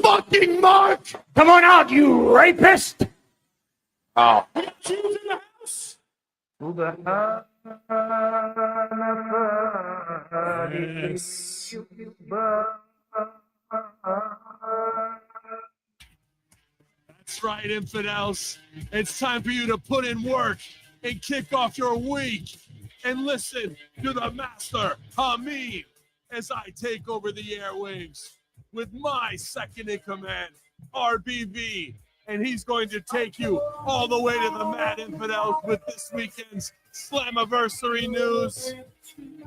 fucking mark. Come on out, you rapist. Oh. She was in the house. Yes. That's right, infidels. It's time for you to put in work and kick off your week and listen to the master, Hameen, as I take over the airwaves with my second in command, RBV. And he's going to take you all the way to the Mad Infidels with this weekend's Slammiversary news,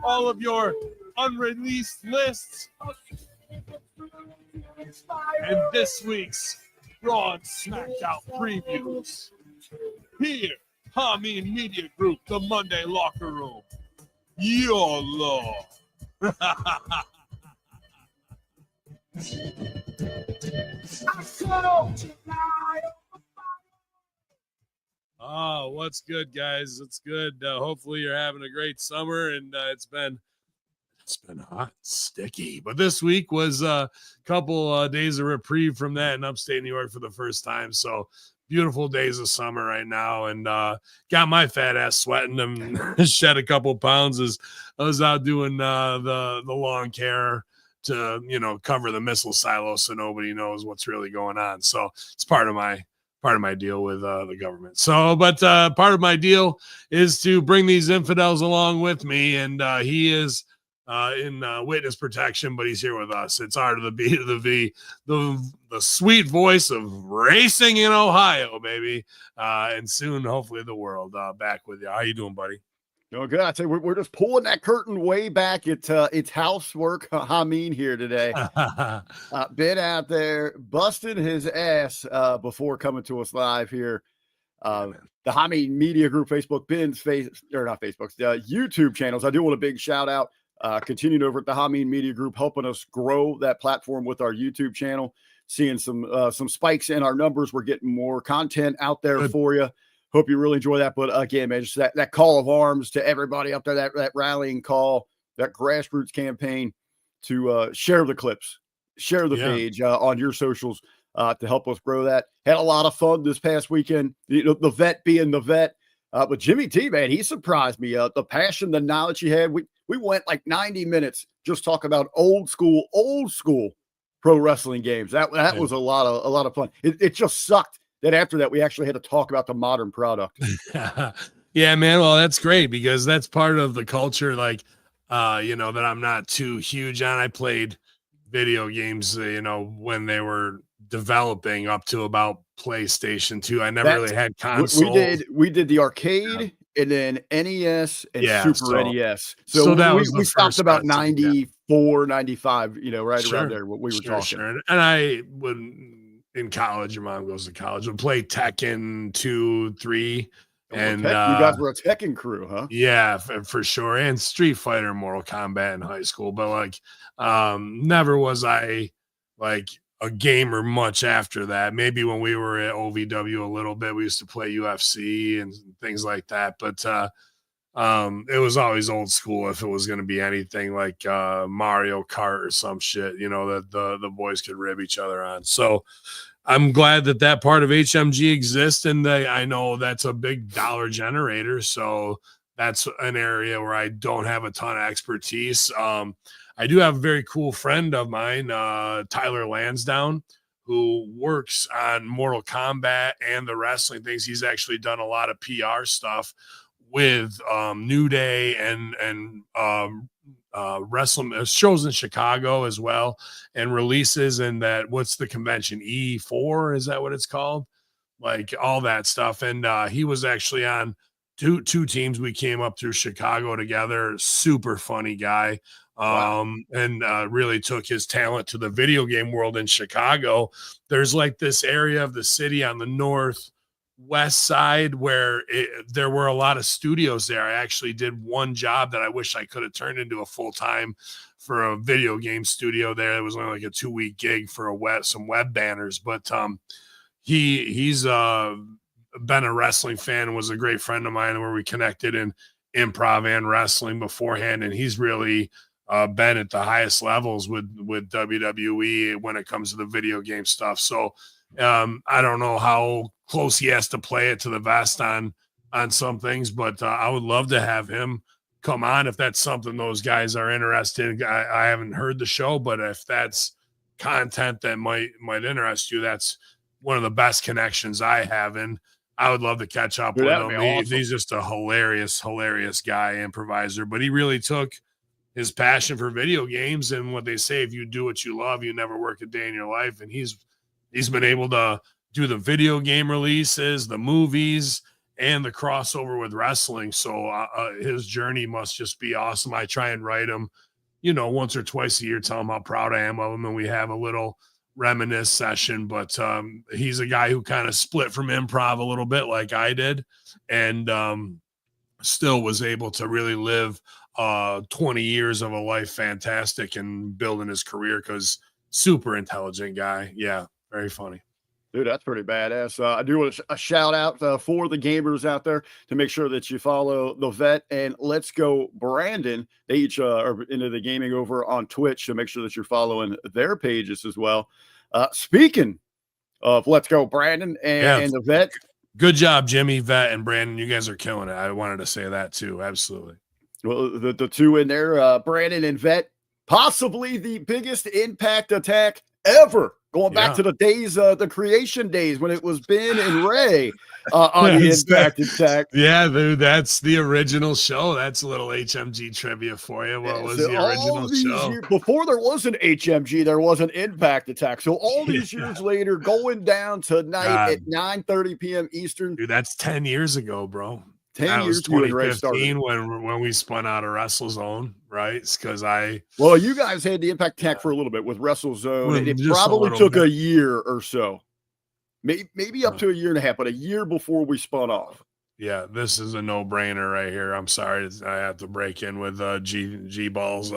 all of your unreleased lists, and this week's Raw and SmackDown previews. Here, Hameen Media Group, the Monday Locker Room. YOLO. Oh, what's good, guys? It's good. Hopefully you're having a great summer, and it's been hot, sticky. But this week was a couple days of reprieve from that in upstate New York for the first time. So beautiful days of summer right now, and got my fat ass sweating and shed a couple pounds as I was out doing the lawn care to, cover the missile silo so nobody knows what's really going on. So it's part of my deal with the government. So, but part of my deal is to bring these infidels along with me, and he is in witness protection, but he's here with us. It's R to the B to the V, the sweet voice of racing in Ohio, baby, and soon, hopefully, the world. Back with you. How you doing, buddy? Doing good. I'd say we're just pulling that curtain way back. It's housework. Hameen here today. Been out there busting his ass before coming to us live here. The Hameen Media Group Facebook, Ben's not Facebook, the YouTube channels. I do want a big shout out. Continuing over at the Hameen Media Group, helping us grow that platform with our YouTube channel. Seeing some spikes in our numbers. We're getting more content out there for you. Hope you really enjoy that. But again, man, just that call of arms to everybody up there, that rallying call, that grassroots campaign to share the clips, share the page on your socials to help us grow that. Had a lot of fun this past weekend, the vet being the vet. But Jimmy T, man, he surprised me. The passion, the knowledge he had. We went like 90 minutes just talking about old school pro wrestling games. That was a lot of fun. It just sucked that after that we actually had to talk about the modern product. Yeah, man. Well, that's great because that's part of the culture. Like, that I'm not too huge on. I played video games, when they were developing up to about PlayStation 2. I never really had consoles. We did the arcade and then NES and Super NES. So that we stopped about 94, 95, right around there. What we were talking. Sure. And I would, in college, your mom goes to college, would play Tekken 2, 3. And you guys were a Tekken crew, huh? Yeah, for sure. And Street Fighter, Mortal Kombat in high school. But never was I like a gamer much after that. Maybe when we were at OVW a little bit, we used to play UFC and things like that. But it was always old school if it was going to be anything like Mario Kart or some shit, that the boys could rib each other on. So I'm glad that part of HMG exists, and I know that's a big dollar generator. So that's an area where I don't have a ton of expertise. I do have a very cool friend of mine, Tyler Lansdowne, who works on Mortal Kombat and the wrestling things. He's actually done a lot of PR stuff with New Day and wrestling shows in Chicago as well, and releases, and that, what's the convention, E4, is that what it's called, like all that stuff. And he was actually on two teams. We came up through Chicago together. Super funny guy. Wow. And really took his talent to the video game world in Chicago. There's like this area of the city on the northwest side where there were a lot of studios there. I actually did one job that I wish I could have turned into a full-time for a video game studio there. It was only like a 2-week gig for some web banners, but he's been a wrestling fan and was a great friend of mine, where we connected in improv and wrestling beforehand. And he's really been at the highest levels with WWE when it comes to the video game stuff. So I don't know how close he has to play it to the vest on some things, but I would love to have him come on if that's something those guys are interested in. I haven't heard the show, but if that's content that might interest you, that's one of the best connections I have, and I would love to catch up with him. Awesome. He's just a hilarious guy, improviser, but he really took his passion for video games and what they say, if you do what you love, you never work a day in your life. And he's been able to do the video game releases, the movies, and the crossover with wrestling. So his journey must just be awesome. I try and write him, once or twice a year, tell him how proud I am of him. And we have a little reminisce session, but he's a guy who kind of split from improv a little bit like I did, and still was able to really live 20 years of a life fantastic and building his career, because super intelligent guy. Yeah, very funny. Dude, that's pretty badass. I do want a shout out for the gamers out there to make sure that you follow the Vet and Let's Go Brandon. They each are into the gaming over on Twitch, so make sure that you're following their pages as well. Speaking of Let's Go Brandon and the Vet. Good job, Jimmy, Vet, and Brandon. You guys are killing it. I wanted to say that too. Absolutely. Well, the two in there, Brandon and Vet, possibly the biggest Impact Attack ever. Going back to the days, the creation days when it was Ben and Ray on the Impact Attack. Yeah, dude, that's the original show. That's a little HMG trivia for you. What was the original show? Before there was an HMG, there was an Impact Attack. So all these years later, going down tonight at 9:30 p.m. Eastern. Dude, that's 10 years ago, bro. 10 years 2015 when we spun out of WrestleZone, right? Because you guys had the Impact Attack for a little bit with WrestleZone. It probably took a year or so, maybe up to a year and a half, but a year before we spun off. Yeah, this is a no-brainer right here. I'm sorry, I have to break in with G Balls.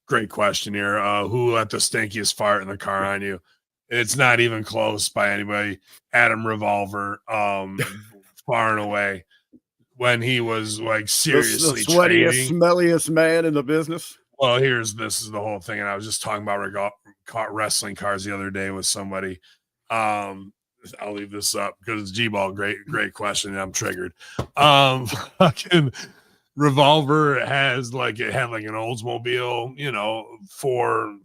Great question here. Who let the stinkiest fart in the car on you? It's not even close by anybody. Adam Revolver, far and away. When he was like seriously the sweatiest, smelliest man in the business. Well, this is the whole thing. And I was just talking about wrestling cars the other day with somebody. I'll leave this up because G-Ball, great question. I'm triggered. Fucking Revolver had like an Oldsmobile,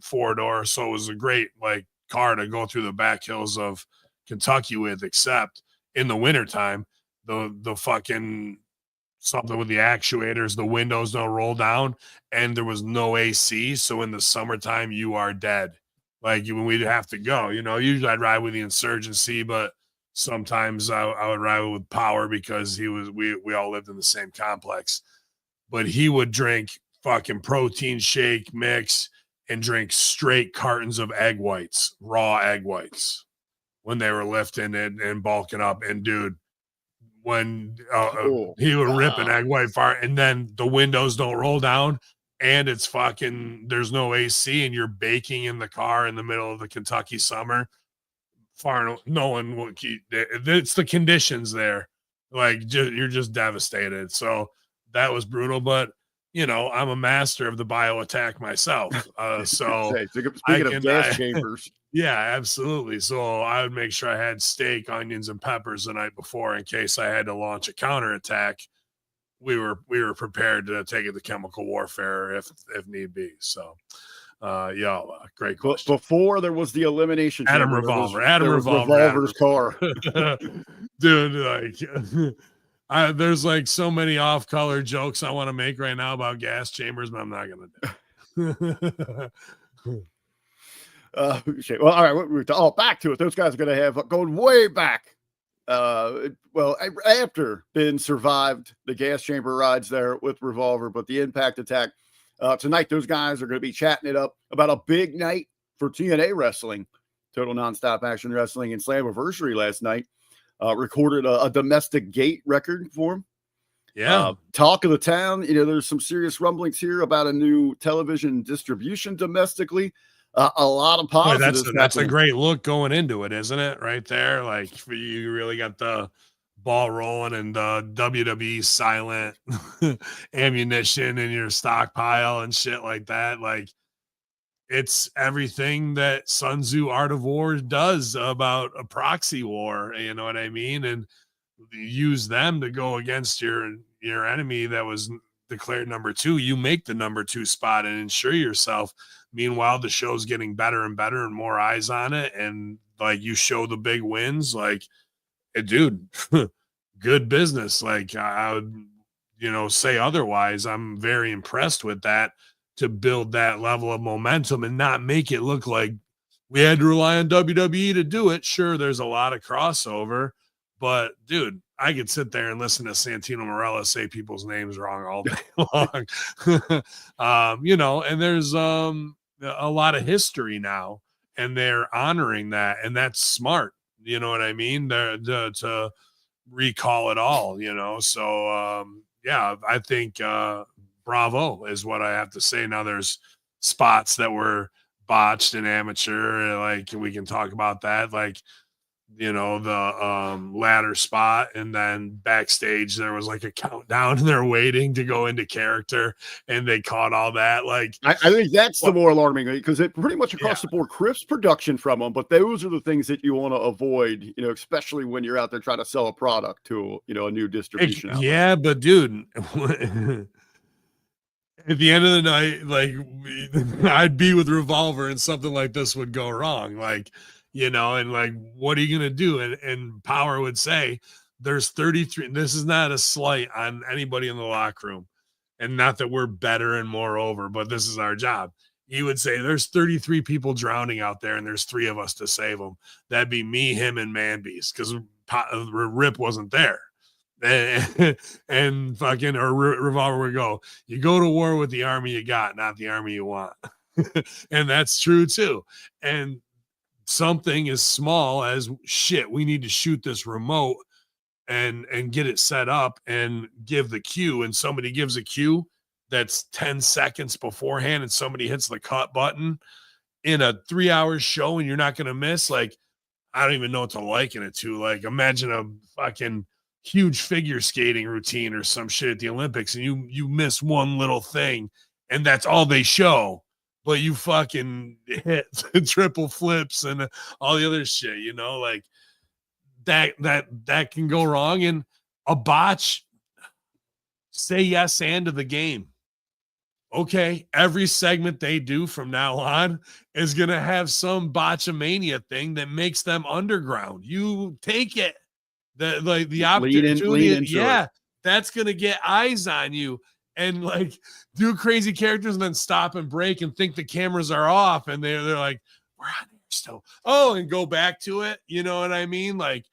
four-door. So it was a great like car to go through the back hills of Kentucky with, except in the wintertime, the fucking something with the actuators, the windows don't roll down, and there was no AC. So in the summertime, you are dead. Like when we'd have to go, usually I'd ride with the Insurgency, but sometimes I would ride with Power because we all lived in the same complex. But he would drink fucking protein shake mix and drink straight cartons of egg whites, raw egg whites, when they were lifting and bulking up. And dude, when he would rip an egg white fart, and then the windows don't roll down, and it's fucking, there's no AC, and you're baking in the car in the middle of the Kentucky summer. No one will keep. It's the conditions there, like you're just devastated. So that was brutal, but I'm a master of the bio attack myself. So speaking of gas chambers. Yeah, absolutely. So I would make sure I had steak, onions, and peppers the night before in case I had to launch a counterattack. We were prepared to take it to chemical warfare if need be. So, great question. Before there was the elimination Adam chamber, Revolver, Revolver's car, dude. Like, there's like so many off-color jokes I want to make right now about gas chambers, but I'm not gonna do. Well, all right. Back to it. Those guys are going to have going way back. After Ben survived the gas chamber rides there with Revolver, but the Impact Attack tonight, those guys are going to be chatting it up about a big night for TNA Wrestling, Total Nonstop Action Wrestling, and Slammiversary last night. Recorded a domestic gate record for him. Yeah. Talk of the town. There's some serious rumblings here about a new television distribution domestically. A lot of positives. That's a great look going into it, isn't it? Right there. Like you really got the ball rolling and the WWE silent ammunition in your stockpile and shit like that. Like, it's everything that Sun Tzu Art of War does about a proxy war, you know what I mean? And use them to go against your enemy that was declared number 2. You make the number 2 spot and ensure yourself. Meanwhile, the show's getting better and better and more eyes on it, and like you show the big wins, like, dude, good business. Like, I would, say otherwise. I'm very impressed with that, to build that level of momentum and not make it look like we had to rely on WWE to do it. Sure, there's a lot of crossover, but dude, I could sit there and listen to Santino Marella say people's names wrong all day long. And there's a lot of history now, and they're honoring that, and that's smart. You know what I mean? To recall it all, So yeah, I think bravo is what I have to say. Now there's spots that were botched and amateur, like we can talk about that, like the ladder spot, and then backstage there was like a countdown and they're waiting to go into character, and they caught all that. Like, I think that's the more alarming, because it pretty much across the board crisps production from them, but those are the things that you want to avoid, especially when you're out there trying to sell a product to a new distribution outlet. Yeah, but dude, at the end of the night, like, I'd be with Revolver and something like this would go wrong, like, and like, what are you going to do? And Power would say, there's 33. This is not a slight on anybody in the locker room, and not that we're better and more over, but this is our job. He would say, there's 33 people drowning out there, and there's 3 of us to save them. That'd be me, him, and Manbeast, because Rip wasn't there. And fucking, or Revolver would go, you go to war with the army you got, not the army you want. And that's true too. And something as small as, shit, we need to shoot this remote and get it set up and give the cue, and somebody gives a cue that's 10 seconds beforehand, and somebody hits the cut button in a 3-hour show, and you're not going to miss. Like, I don't even know what to liken it to. Like, imagine a fucking huge figure skating routine or some shit at the Olympics, and you miss one little thing, and that's all they show, but you fucking hit triple flips and all the other shit, like that can go wrong. And a botch, say yes and to the game. Okay, every segment they do from now on is going to have some botchamania thing that makes them underground. You take it. The opportunity, yeah, that's going to get eyes on you, and like, do crazy characters and then stop and break and think the cameras are off, and they're like, we're on here still. Oh, and go back to it. You know what I mean? Like,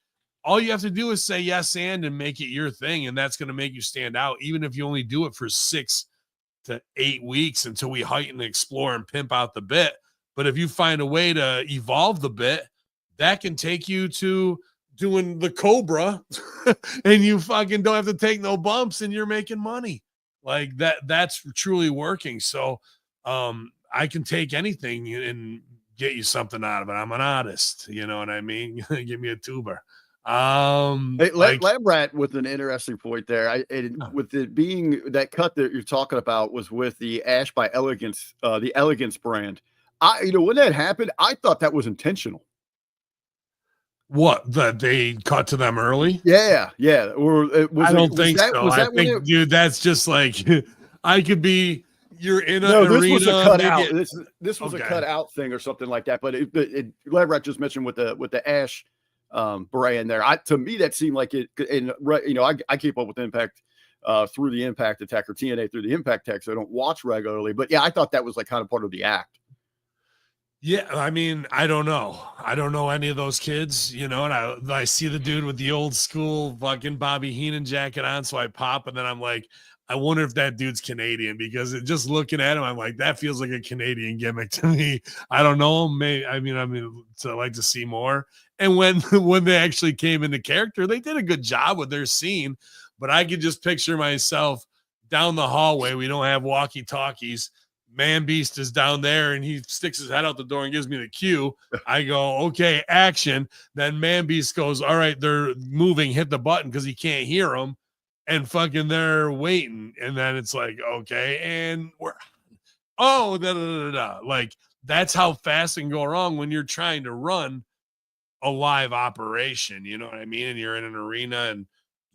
all you have to do is say yes and make it your thing, and that's going to make you stand out, even if you only do it for 6 to 8 weeks until we heighten, explore, and pimp out the bit. But if you find a way to evolve the bit, that can take you to doing the Cobra and you fucking don't have to take no bumps, and you're making money like that's truly working. So I can take anything and get you something out of it. I'm an artist, you know what I mean? Give me a tuber. Hey, Lab Rat with an interesting point there. With it being that cut that you're talking about was with the Ash by Elegance, the Elegance brand. When that happened, I thought that was intentional. What, that they cut to them early? Yeah. Or I don't think so. I think, dude, that's just like, I could be, you're in an arena. This was a cut out. This was a cut out thing or something like that. But Lab Rat just mentioned with the Ash brand there. To me, that seemed like it. And I keep up with Impact through the Impact Attack, or TNA through the Impact Tech, so I don't watch regularly. But yeah, I thought that was like kind of part of the act. Yeah, I mean, I don't know. I don't know any of those kids, and I see the dude with the old school fucking Bobby Heenan jacket on, so I pop, and then I'm like, I wonder if that dude's Canadian, because just looking at him, I'm like, that feels like a Canadian gimmick to me. I don't know. I mean, so I'd like to see more. And when they actually came into character, they did a good job with their scene, but I could just picture myself down the hallway. We don't have walkie-talkies. Man Beast is down there and he sticks his head out the door and gives me the cue. I go, okay, action. Then Man Beast goes, all right, they're moving, hit the button because he can't hear them. And fucking they're waiting. And then it's like, okay, and we're, oh, da, da, da, da. Like, that's how fast it can go wrong when you're trying to run a live operation. You know what I mean? And you're in an arena and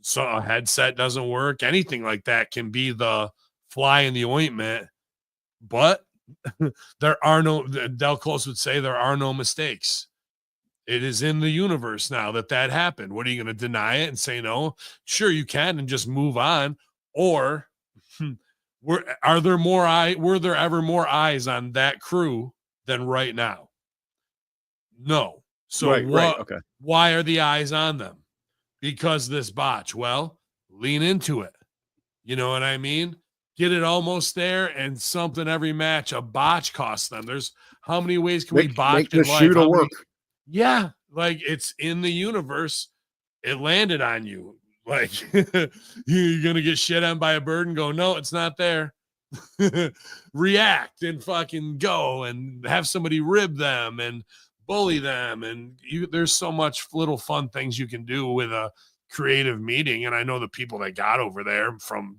so a headset doesn't work. Anything like that can be the fly in the ointment. But there are no, Del Close would say there are no mistakes. It is in the universe now that happened. What are you going to deny it and say no? Sure, you can and just move on. Or were there ever more eyes on that crew than right now? No. So okay. Why are the eyes on them? Because this botch. Well, lean into it. You know what I mean? Get it almost there, and something every match. A botch costs them. There's how many ways can we botch make the in life? shooter work? Yeah, like it's in the universe. It landed on you. Like you're gonna get shit on by a bird and go, no, it's not there. React and fucking go and have somebody rib them and bully them, and there's so much little fun things you can do with a creative meeting. And I know the people that got over there, from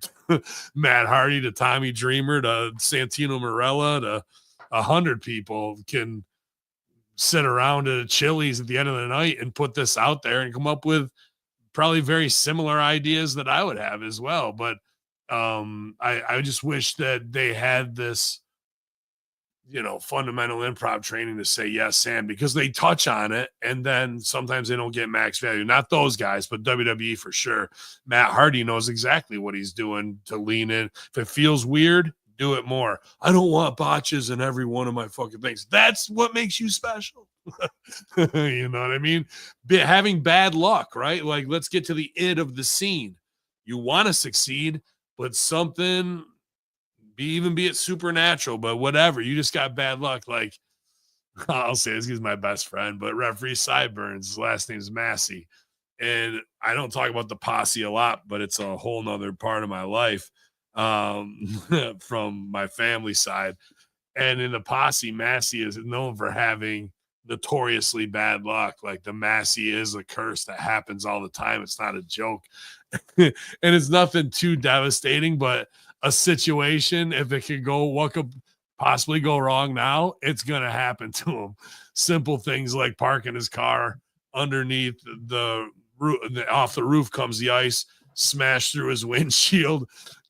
Matt Hardy to Tommy Dreamer to Santino Marella to 100 people, can sit around at a Chili's at the end of the night and put this out there and come up with probably very similar ideas that I would have as well. But I just wish that they had this, fundamental improv training to say yes and, because they touch on it and then sometimes they don't get max value. Not those guys, but WWE for sure. Matt Hardy knows exactly what he's doing to lean in. If it feels weird, do it more. I don't want botches in every one of my fucking things. That's what makes you special. You know what I mean? Having bad luck, right? Like, let's get to the id of the scene. You want to succeed, but something, be it supernatural, but whatever, you just got bad luck. Like, I'll say this, he's my best friend, but referee Sideburns, his last name's Massey. And I don't talk about the posse a lot, but it's a whole nother part of my life, from my family side. And in the posse, Massey is known for having notoriously bad luck. Like, the Massey is a curse that happens all the time. It's not a joke. And it's nothing too devastating, but a situation, if it could go, what could possibly go wrong now, it's going to happen to him. Simple things like parking his car underneath the roof, off the roof comes the ice, smashed through his windshield,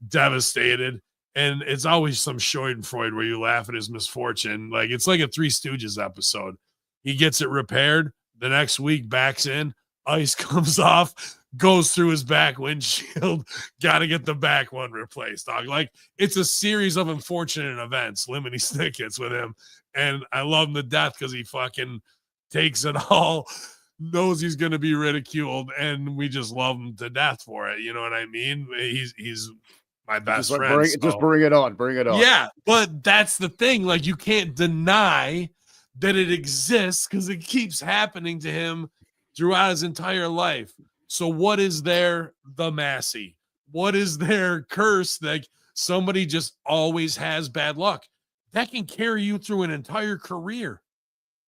devastated. And it's always some schadenfreude where you laugh at his misfortune. Like, it's like a Three Stooges episode. He gets it repaired. The next week, backs in, ice comes off, goes through his back windshield. Got to get the back one replaced, dog. Like, it's a series of unfortunate events, Lemony Snicket's with him. And I love him to death because he fucking takes it all, knows he's going to be ridiculed, and we just love him to death for it. You know what I mean? He's my best friend. Just bring it on. Bring it on. Yeah, but that's the thing. Like, you can't deny that it exists because it keeps happening to him throughout his entire life. So what is the Massey? What is their curse? Like, somebody just always has bad luck. That can carry you through an entire career.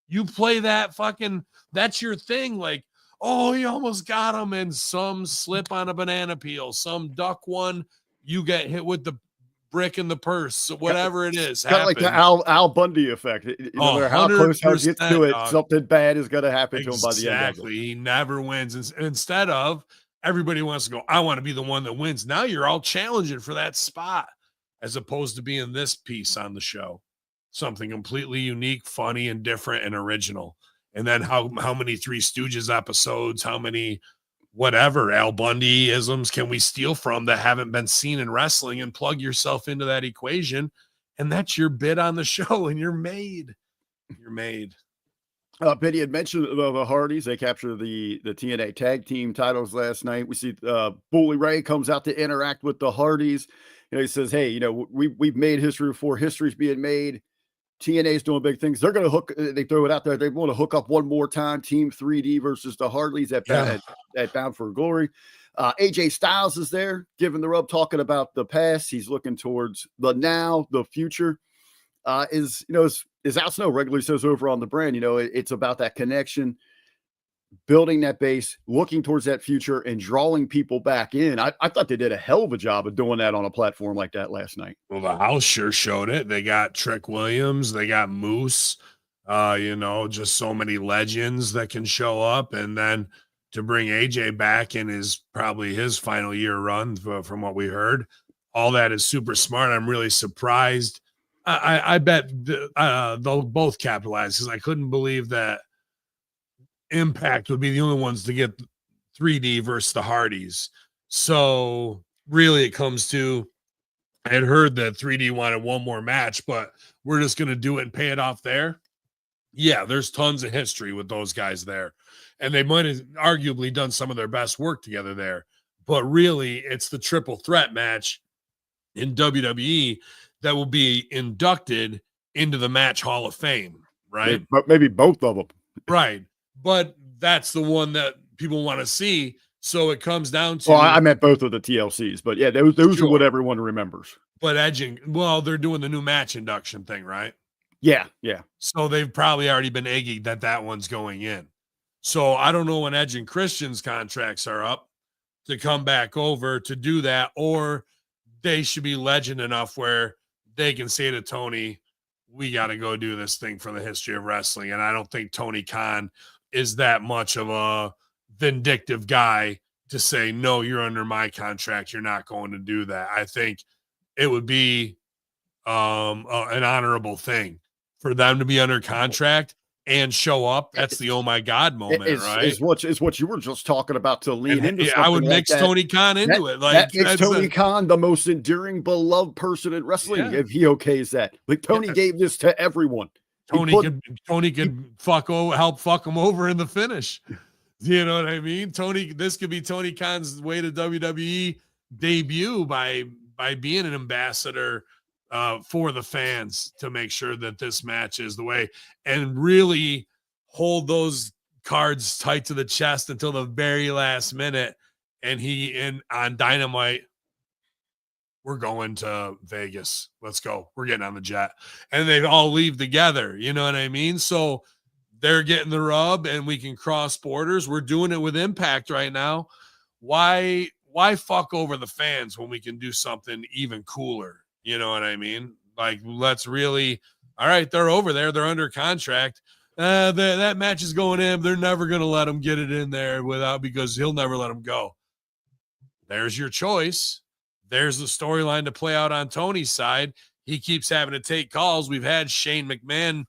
You play that that's your thing. Like, oh, he almost got him, and some slip on a banana peel, some duck one, you get hit with the brick in the purse, whatever it is. Kind of like the Al Bundy effect. No matter how close he gets to it, something bad is going to happen to him by the end of it. Exactly. He never wins. Instead of, everybody wants to go, I want to be the one that wins. Now you're all challenging for that spot, as opposed to being this piece on the show. Something completely unique, funny, and different and original. And then how many Three Stooges episodes, how many whatever Al Bundy-isms can we steal from that haven't been seen in wrestling, and plug yourself into that equation, and that's your bid on the show, and you're made. Benny had mentioned the Hardys. They captured the TNA tag team titles last night. We see Bully Ray comes out to interact with the Hardys. He says, hey, we've made history before history's being made. TNA's doing big things. They're going to they throw it out there. They want to hook up one more time. Team 3D versus the Hardys at Bound for Glory. AJ Styles is there, giving the rub, talking about the past. He's looking towards the now, the future. is, as Al Snow regularly says over on the brand, it's about that connection, building that base, looking towards that future, and drawing people back in. I thought they did a hell of a job of doing that on a platform like that last night. Well, the house sure showed it. They got Trick Williams, they got Moose, just so many legends that can show up. And then to bring AJ back in is probably his final year run from what we heard. All that is super smart. I'm really surprised. I bet they'll both capitalize, because I couldn't believe that Impact would be the only ones to get 3D versus the Hardys. So really it comes to, I had heard that 3D wanted one more match, but we're just going to do it and pay it off there. Yeah, there's tons of history with those guys there. And they might have arguably done some of their best work together there. But really, it's the triple threat match in WWE that will be inducted into the Match Hall of Fame, right? Maybe both of them. Right. But that's the one that people want to see. So it comes down to... Well, I meant both of the TLCs, but yeah, those are what everyone remembers. But they're doing the new match induction thing, right? Yeah. So they've probably already been egging that one's going in. So I don't know when Edge and Christian's contracts are up to come back over to do that, or they should be legend enough where they can say to Tony, we got to go do this thing for the history of wrestling. And I don't think Tony Khan is that much of a vindictive guy to say, no, you're under my contract, you're not going to do that. I think it would be an honorable thing for them to be under contract and show up. That's the oh my god moment, right? It's what you were just talking about to lean into. Yeah, I would mix Tony Khan into it. Like that makes Tony Khan the most enduring, beloved person in wrestling if he okays that. Like Tony gave this to everyone. Tony could help fuck him over in the finish. You know what I mean? This could be Tony Khan's way to WWE debut by being an ambassador for the fans, to make sure that this match is the way, and really hold those cards tight to the chest until the very last minute. And on Dynamite, we're going to Vegas. Let's go. We're getting on the jet. And they all leave together. You know what I mean? So they're getting the rub, and we can cross borders. We're doing it with Impact right now. Why fuck over the fans when we can do something even cooler? You know what I mean? Like, let's really, all right, they're over there. They're under contract. That match is going in. They're never going to let him get it in there because he'll never let him go. There's your choice. There's the storyline to play out on Tony's side. He keeps having to take calls. We've had Shane McMahon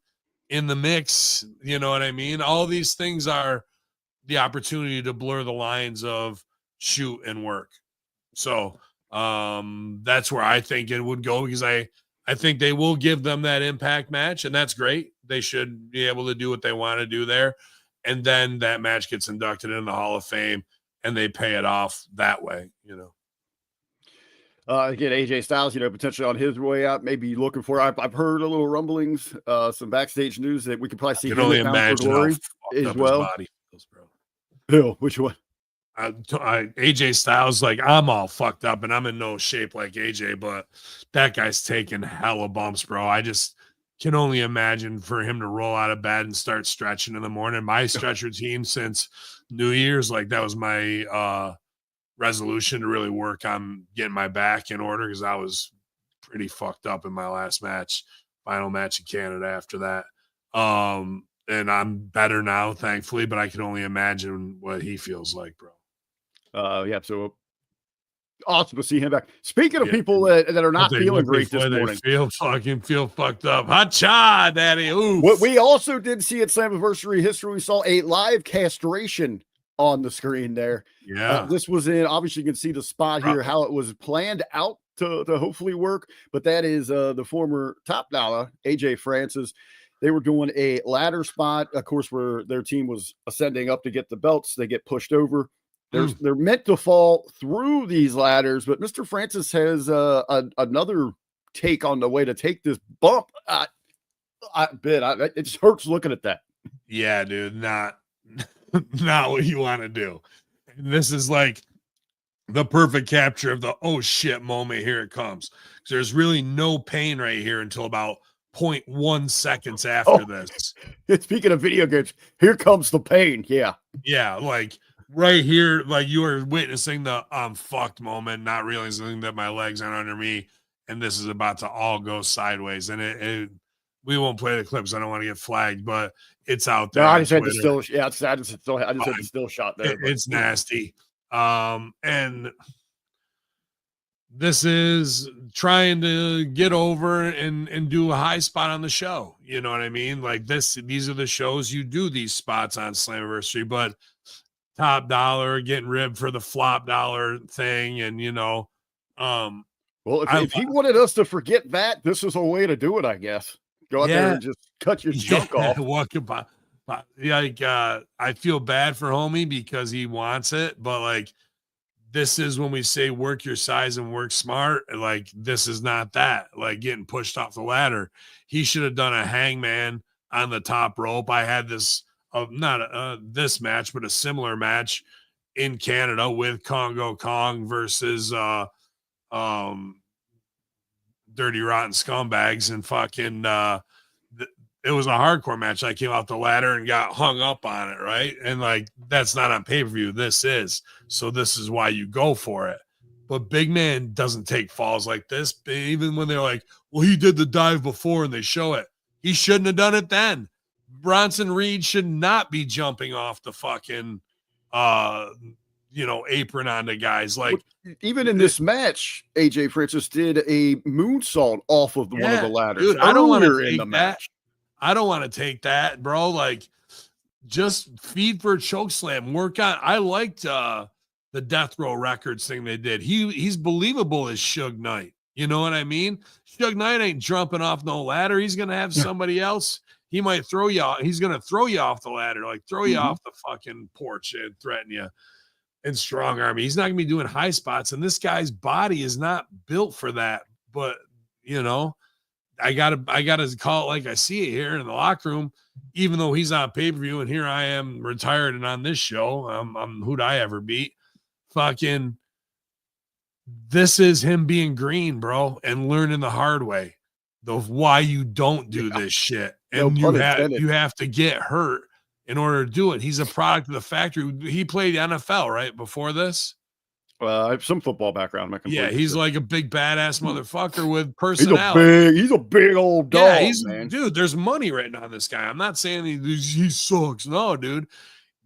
in the mix. You know what I mean? All these things are the opportunity to blur the lines of shoot and work. So that's where I think it would go, because I think they will give them that Impact match, and that's great. They should be able to do what they want to do there. And then that match gets inducted in the Hall of Fame, and they pay it off that way, Again, AJ Styles, potentially on his way out, maybe looking for. I've heard a little rumblings, some backstage news that we could probably see him only imagine Glory as well. Body feels, bro. Who? Which one? AJ Styles, like, I'm all fucked up and I'm in no shape like AJ, but that guy's taking hella bumps, bro. I just can only imagine for him to roll out of bed and start stretching in the morning. My stretch routine since New Year's, like, that was my resolution to really work on getting my back in order, because I was pretty fucked up in my last match, final match in Canada after that. And I'm better now, thankfully, but I can only imagine what he feels like, bro. So awesome to see him back. Speaking of people that are not feeling great this morning, feel fucked up. Ha-cha, daddy. Oof. What we also did see at Slammiversary history, we saw a live castration on the screen there. Yeah. This was in, obviously you can see the spot here, how it was planned out to hopefully work, but that is the former Top Dollar, AJ Francis. They were doing a ladder spot, of course, where their team was ascending up to get the belts. They get pushed over. They're meant to fall through these ladders, but Mr. Francis has another take on the way to take this bump. It just hurts looking at that. Yeah, dude, not what you want to do. And this is like the perfect capture of the oh shit moment. Here it comes. There's really no pain right here until about 0.1 seconds after this. Speaking of video games, here comes the pain. Yeah. Yeah, like right here, like you are witnessing the I'm fucked moment, not realizing that my legs aren't under me, and this is about to all go sideways. And we won't play the clips. I don't want to get flagged, but it's out there. No, I on just had Twitter. the still. Yeah, I just had the still shot there. It's nasty. And this is trying to get over and do a high spot on the show. You know what I mean? Like these are the shows you do these spots on Slammiversary, but Top Dollar getting ribbed for the flop dollar thing. And, well, if he wanted us to forget that, this is a way to do it, I guess. Go out there and just cut your junk off. I feel bad for homie because he wants it, but like, this is when we say work your size and work smart. Like, this is not that, like getting pushed off the ladder. He should have done a hangman on the top rope. I had this, not this match, but a similar match in Canada with Congo Kong versus Dirty Rotten Scumbags, and fucking it was a hardcore match. I came off the ladder and got hung up on it, right? And like, that's not on pay-per-view. This is. So this is why you go for it. But Big Man doesn't take falls like this. Even when they're like, well, he did the dive before and they show it. He shouldn't have done it then. Bronson Reed should not be jumping off the fucking apron onto guys. Like, even in this match, AJ Francis did a moonsault off of one of the ladders. Dude, I don't want to take that. I don't want to take that, bro. Like, just feed for a choke slam. Work on. I liked the Death Row Records thing they did. He's believable as Suge Knight. You know what I mean? Suge Knight ain't jumping off no ladder. He's gonna have somebody else. He might throw you off. He's gonna throw you off the ladder, like throw you off the fucking porch and threaten you. And strong arm. He's not gonna be doing high spots, and this guy's body is not built for that. But I gotta call it like I see it here in the locker room, even though he's on pay-per-view, and here I am retired and on this show. I'm who'd I ever beat? Fucking, this is him being green, bro, and learning the hard way of why you don't do this shit. And you have to get hurt in order to do it. He's a product of the factory. He played NFL, right? Before this? I have some football background. He's like a big badass motherfucker with personality. He's a big old dog. Man. Dude, there's money written on this guy. I'm not saying he sucks. No, dude.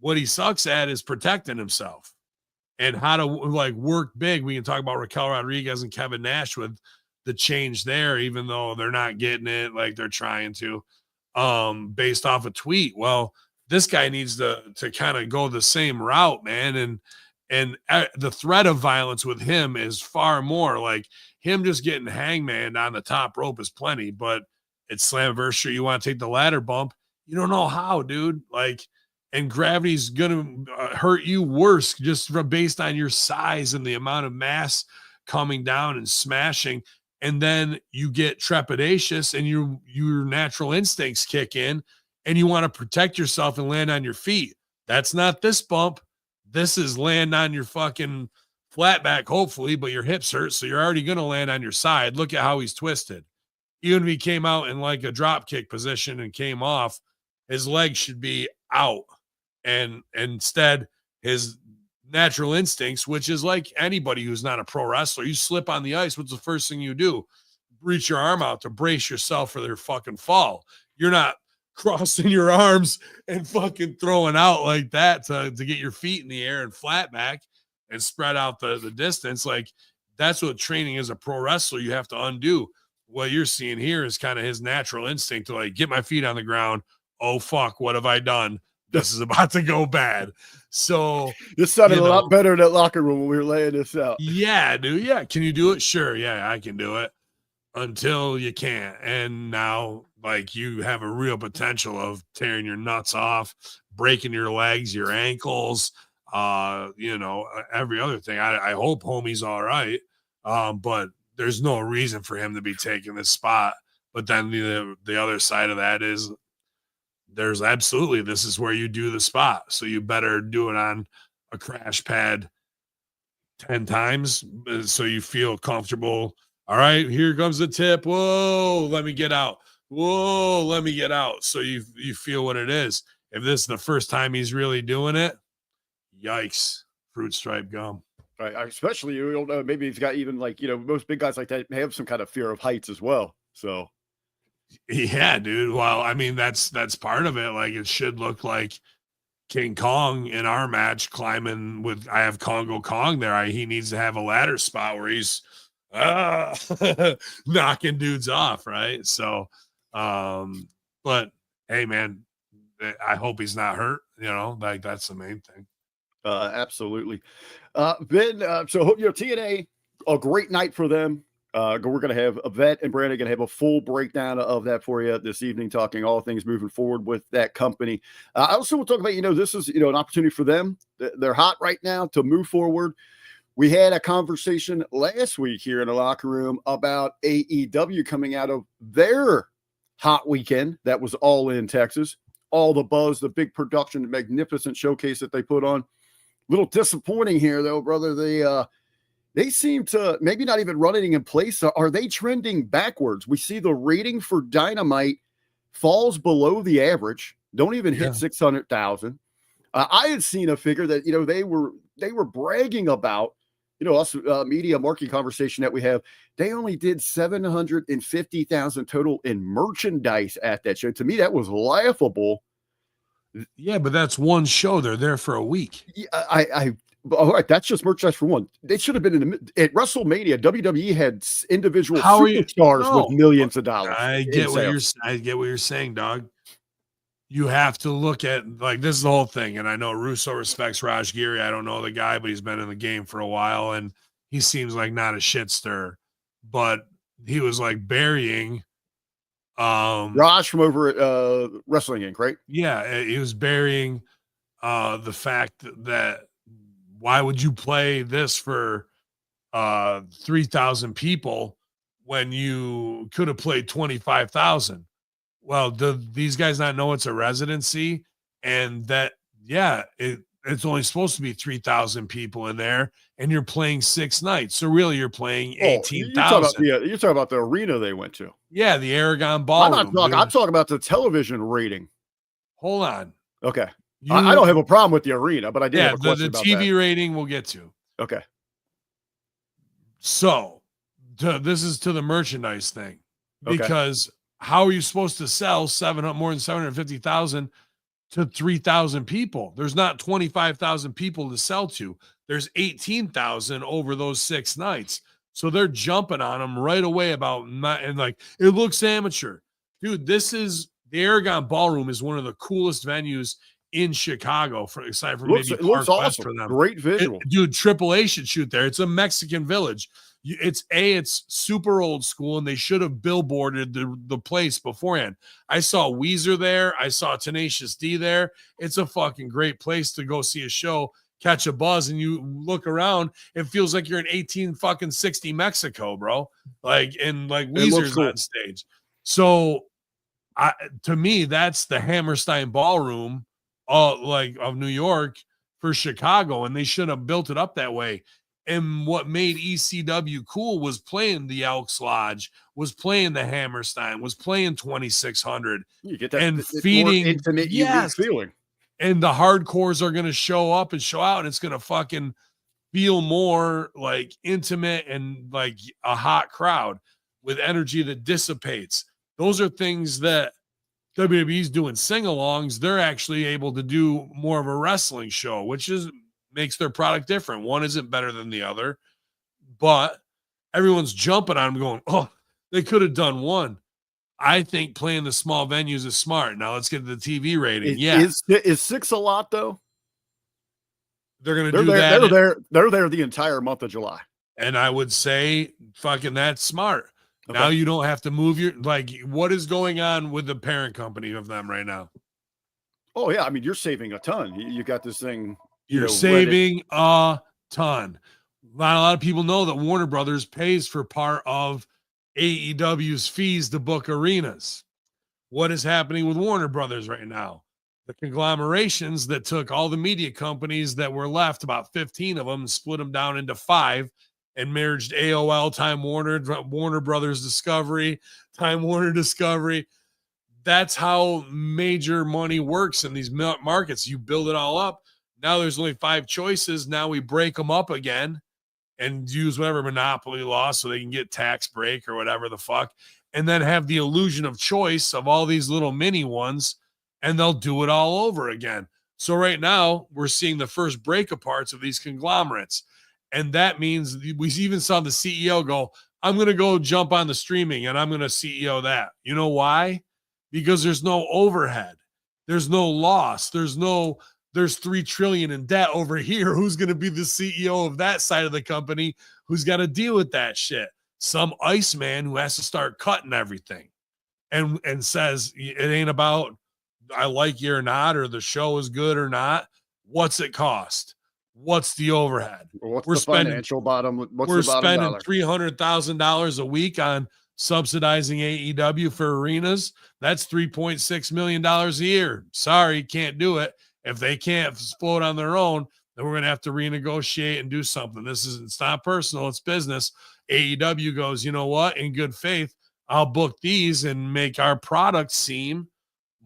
What he sucks at is protecting himself and how to like work big. We can talk about Raquel Rodriguez and Kevin Nash with the change there, even though they're not getting it like they're trying to, based off a tweet. Well, this guy needs to kind of go the same route, man. And the threat of violence with him is far more. Like, him just getting hangman on the top rope is plenty, but it's Slammiversary. You want to take the ladder bump. You don't know how, dude. Like, and gravity's going to hurt you worse just based on your size and the amount of mass coming down and smashing. And then you get trepidatious and your natural instincts kick in and you want to protect yourself and land on your feet. That's not this bump. This is land on your fucking flat back, hopefully, but your hips hurt, so you're already going to land on your side. Look at how he's twisted. Even if he came out in like a drop kick position and came off, his legs should be out. And instead, his natural instincts, which is like anybody who's not a pro wrestler, you slip on the ice, what's the first thing you do? Reach your arm out to brace yourself for their fucking fall. You're not crossing your arms and fucking throwing out like that to get your feet in the air and flat back and spread out the distance. Like, that's what training as a pro wrestler you have to undo. What you're seeing here is kind of his natural instinct to like get my feet on the ground. Oh fuck, what have I done? This is about to go bad. So this sounded a lot better in that locker room when we were laying this out. Yeah, dude. Yeah. Can you do it? Sure. Yeah, I can do it. Until you can't. And now, like, you have a real potential of tearing your nuts off, breaking your legs, your ankles, every other thing. I hope homie's all right. But there's no reason for him to be taking this spot. But then the other side of that is there's absolutely, this is where you do the spot. So you better do it on a crash pad 10 times so you feel comfortable. All right, here comes the tip. Whoa, let me get out. whoa, let me get out. So you feel what it is. If this is the first time he's really doing it, yikes, fruit stripe gum. Right, especially you don't know. Maybe he's got even like most big guys like that have some kind of fear of heights as well. So yeah, dude. Well, I mean that's part of it. Like it should look like King Kong in our match climbing with. I have Congo Kong there. He needs to have a ladder spot where he's knocking dudes off, right? So, but hey, man, I hope he's not hurt. Like that's the main thing. Absolutely. Ben, so TNA, a great night for them. We're going to have Yvette and Brandon going to have a full breakdown of that for you this evening, talking all things moving forward with that company. I also want to talk about, this is, an opportunity for them. They're hot right now to move forward. We had a conversation last week here in the locker room about AEW coming out of their hot weekend. That was all in Texas. All the buzz, the big production, the magnificent showcase that they put on. Little disappointing here, though, brother. They seem to maybe not even running in place. Are they trending backwards? We see the rating for Dynamite falls below the average. Don't even hit 600,000. I had seen a figure that they were bragging about. Us media marketing conversation that we have. They only did 750,000 total in merchandise at that show. To me, that was laughable. Yeah, but that's one show. They're there for a week. Yeah, all right, that's just merchandise for one. They should have been at WrestleMania. WWE had individual superstars with millions of dollars. I get what you're saying, dog. You have to look at like this is the whole thing. And I know Russo respects Raj Giri. I don't know the guy, but he's been in the game for a while, and he seems like not a shit stir. But he was like burying Raj from over at Wrestling Inc., right? Yeah, he was burying the fact that why would you play this for 3,000 people when you could have played 25,000? Well, do these guys not know it's a residency and that it's only supposed to be 3,000 people in there, and you're playing 6 nights. So really, you're playing 18,000. You're talking about the arena they went to. Yeah, the Aragon Ballroom. I'm talking about the television rating. Hold on. Okay. I don't have a problem with the arena, but I did have a question about the TV rating we'll get to. Okay. So this is to the merchandise thing, because how are you supposed to sell more than 750,000 to 3,000 people? There's not 25,000 people to sell to. There's 18,000 over those 6 nights. So they're jumping on them right away and like, it looks amateur. Dude, the Aragon Ballroom is one of the coolest venues in Chicago, aside from maybe Park West for them. Great visual. Dude, AAA should shoot there. It's a Mexican village. It's super old school, and they should have billboarded the place beforehand. I saw Weezer there. I saw Tenacious D there. It's a fucking great place to go see a show, catch a buzz, and you look around. It feels like you're in 1860 Mexico, bro. Weezer's on stage. So, to me, that's the Hammerstein Ballroom, of New York for Chicago, and they should have built it up that way. And what made ECW cool was playing the Elks Lodge, was playing the Hammerstein, was playing 2600. You get that and feeding more intimate, unique feeling. And the hardcores are going to show up and show out, and it's going to fucking feel more like intimate and like a hot crowd with energy that dissipates. Those are things that WWE's doing sing-alongs. They're actually able to do more of a wrestling show, which makes their product different. One isn't better than the other, but everyone's jumping on them going, oh, they could have done one. I think playing the small venues is smart. Now let's get to the TV rating. Is 6 a lot though? They're going to do that. They're there the entire month of July. And I would say fucking that's smart. Okay. Now you don't have to move what is going on with the parent company of them right now? Oh yeah. I mean, you're saving a ton. You got this thing. You're saving a ton. Not a lot of people know that Warner Brothers pays for part of AEW's fees to book arenas. What is happening with Warner Brothers right now? The conglomerations that took all the media companies that were left, about 15 of them, split them down into 5, and merged AOL, Time Warner, Warner Brothers Discovery, Time Warner Discovery. That's how major money works in these markets. You build it all up. Now there's only 5 choices. Now we break them up again and use whatever monopoly law so they can get tax break or whatever the fuck, and then have the illusion of choice of all these little mini ones, and they'll do it all over again. So right now we're seeing the first break aparts of these conglomerates. And that means we even saw the CEO go, I'm going to go jump on the streaming and I'm going to CEO that. You know why? Because there's no overhead. There's no loss. There's $3 trillion in debt over here. Who's going to be the CEO of that side of the company? Who's got to deal with that shit? Some Iceman who has to start cutting everything and says it ain't about I like you or not, or the show is good or not. What's it cost? What's the overhead? We're spending $300,000 a week on subsidizing AEW for arenas. That's $3.6 million a year. Sorry, can't do it. If they can't float on their own, then we're going to have to renegotiate and do something. It's not personal. It's business. AEW goes, you know what? In good faith, I'll book these and make our product seem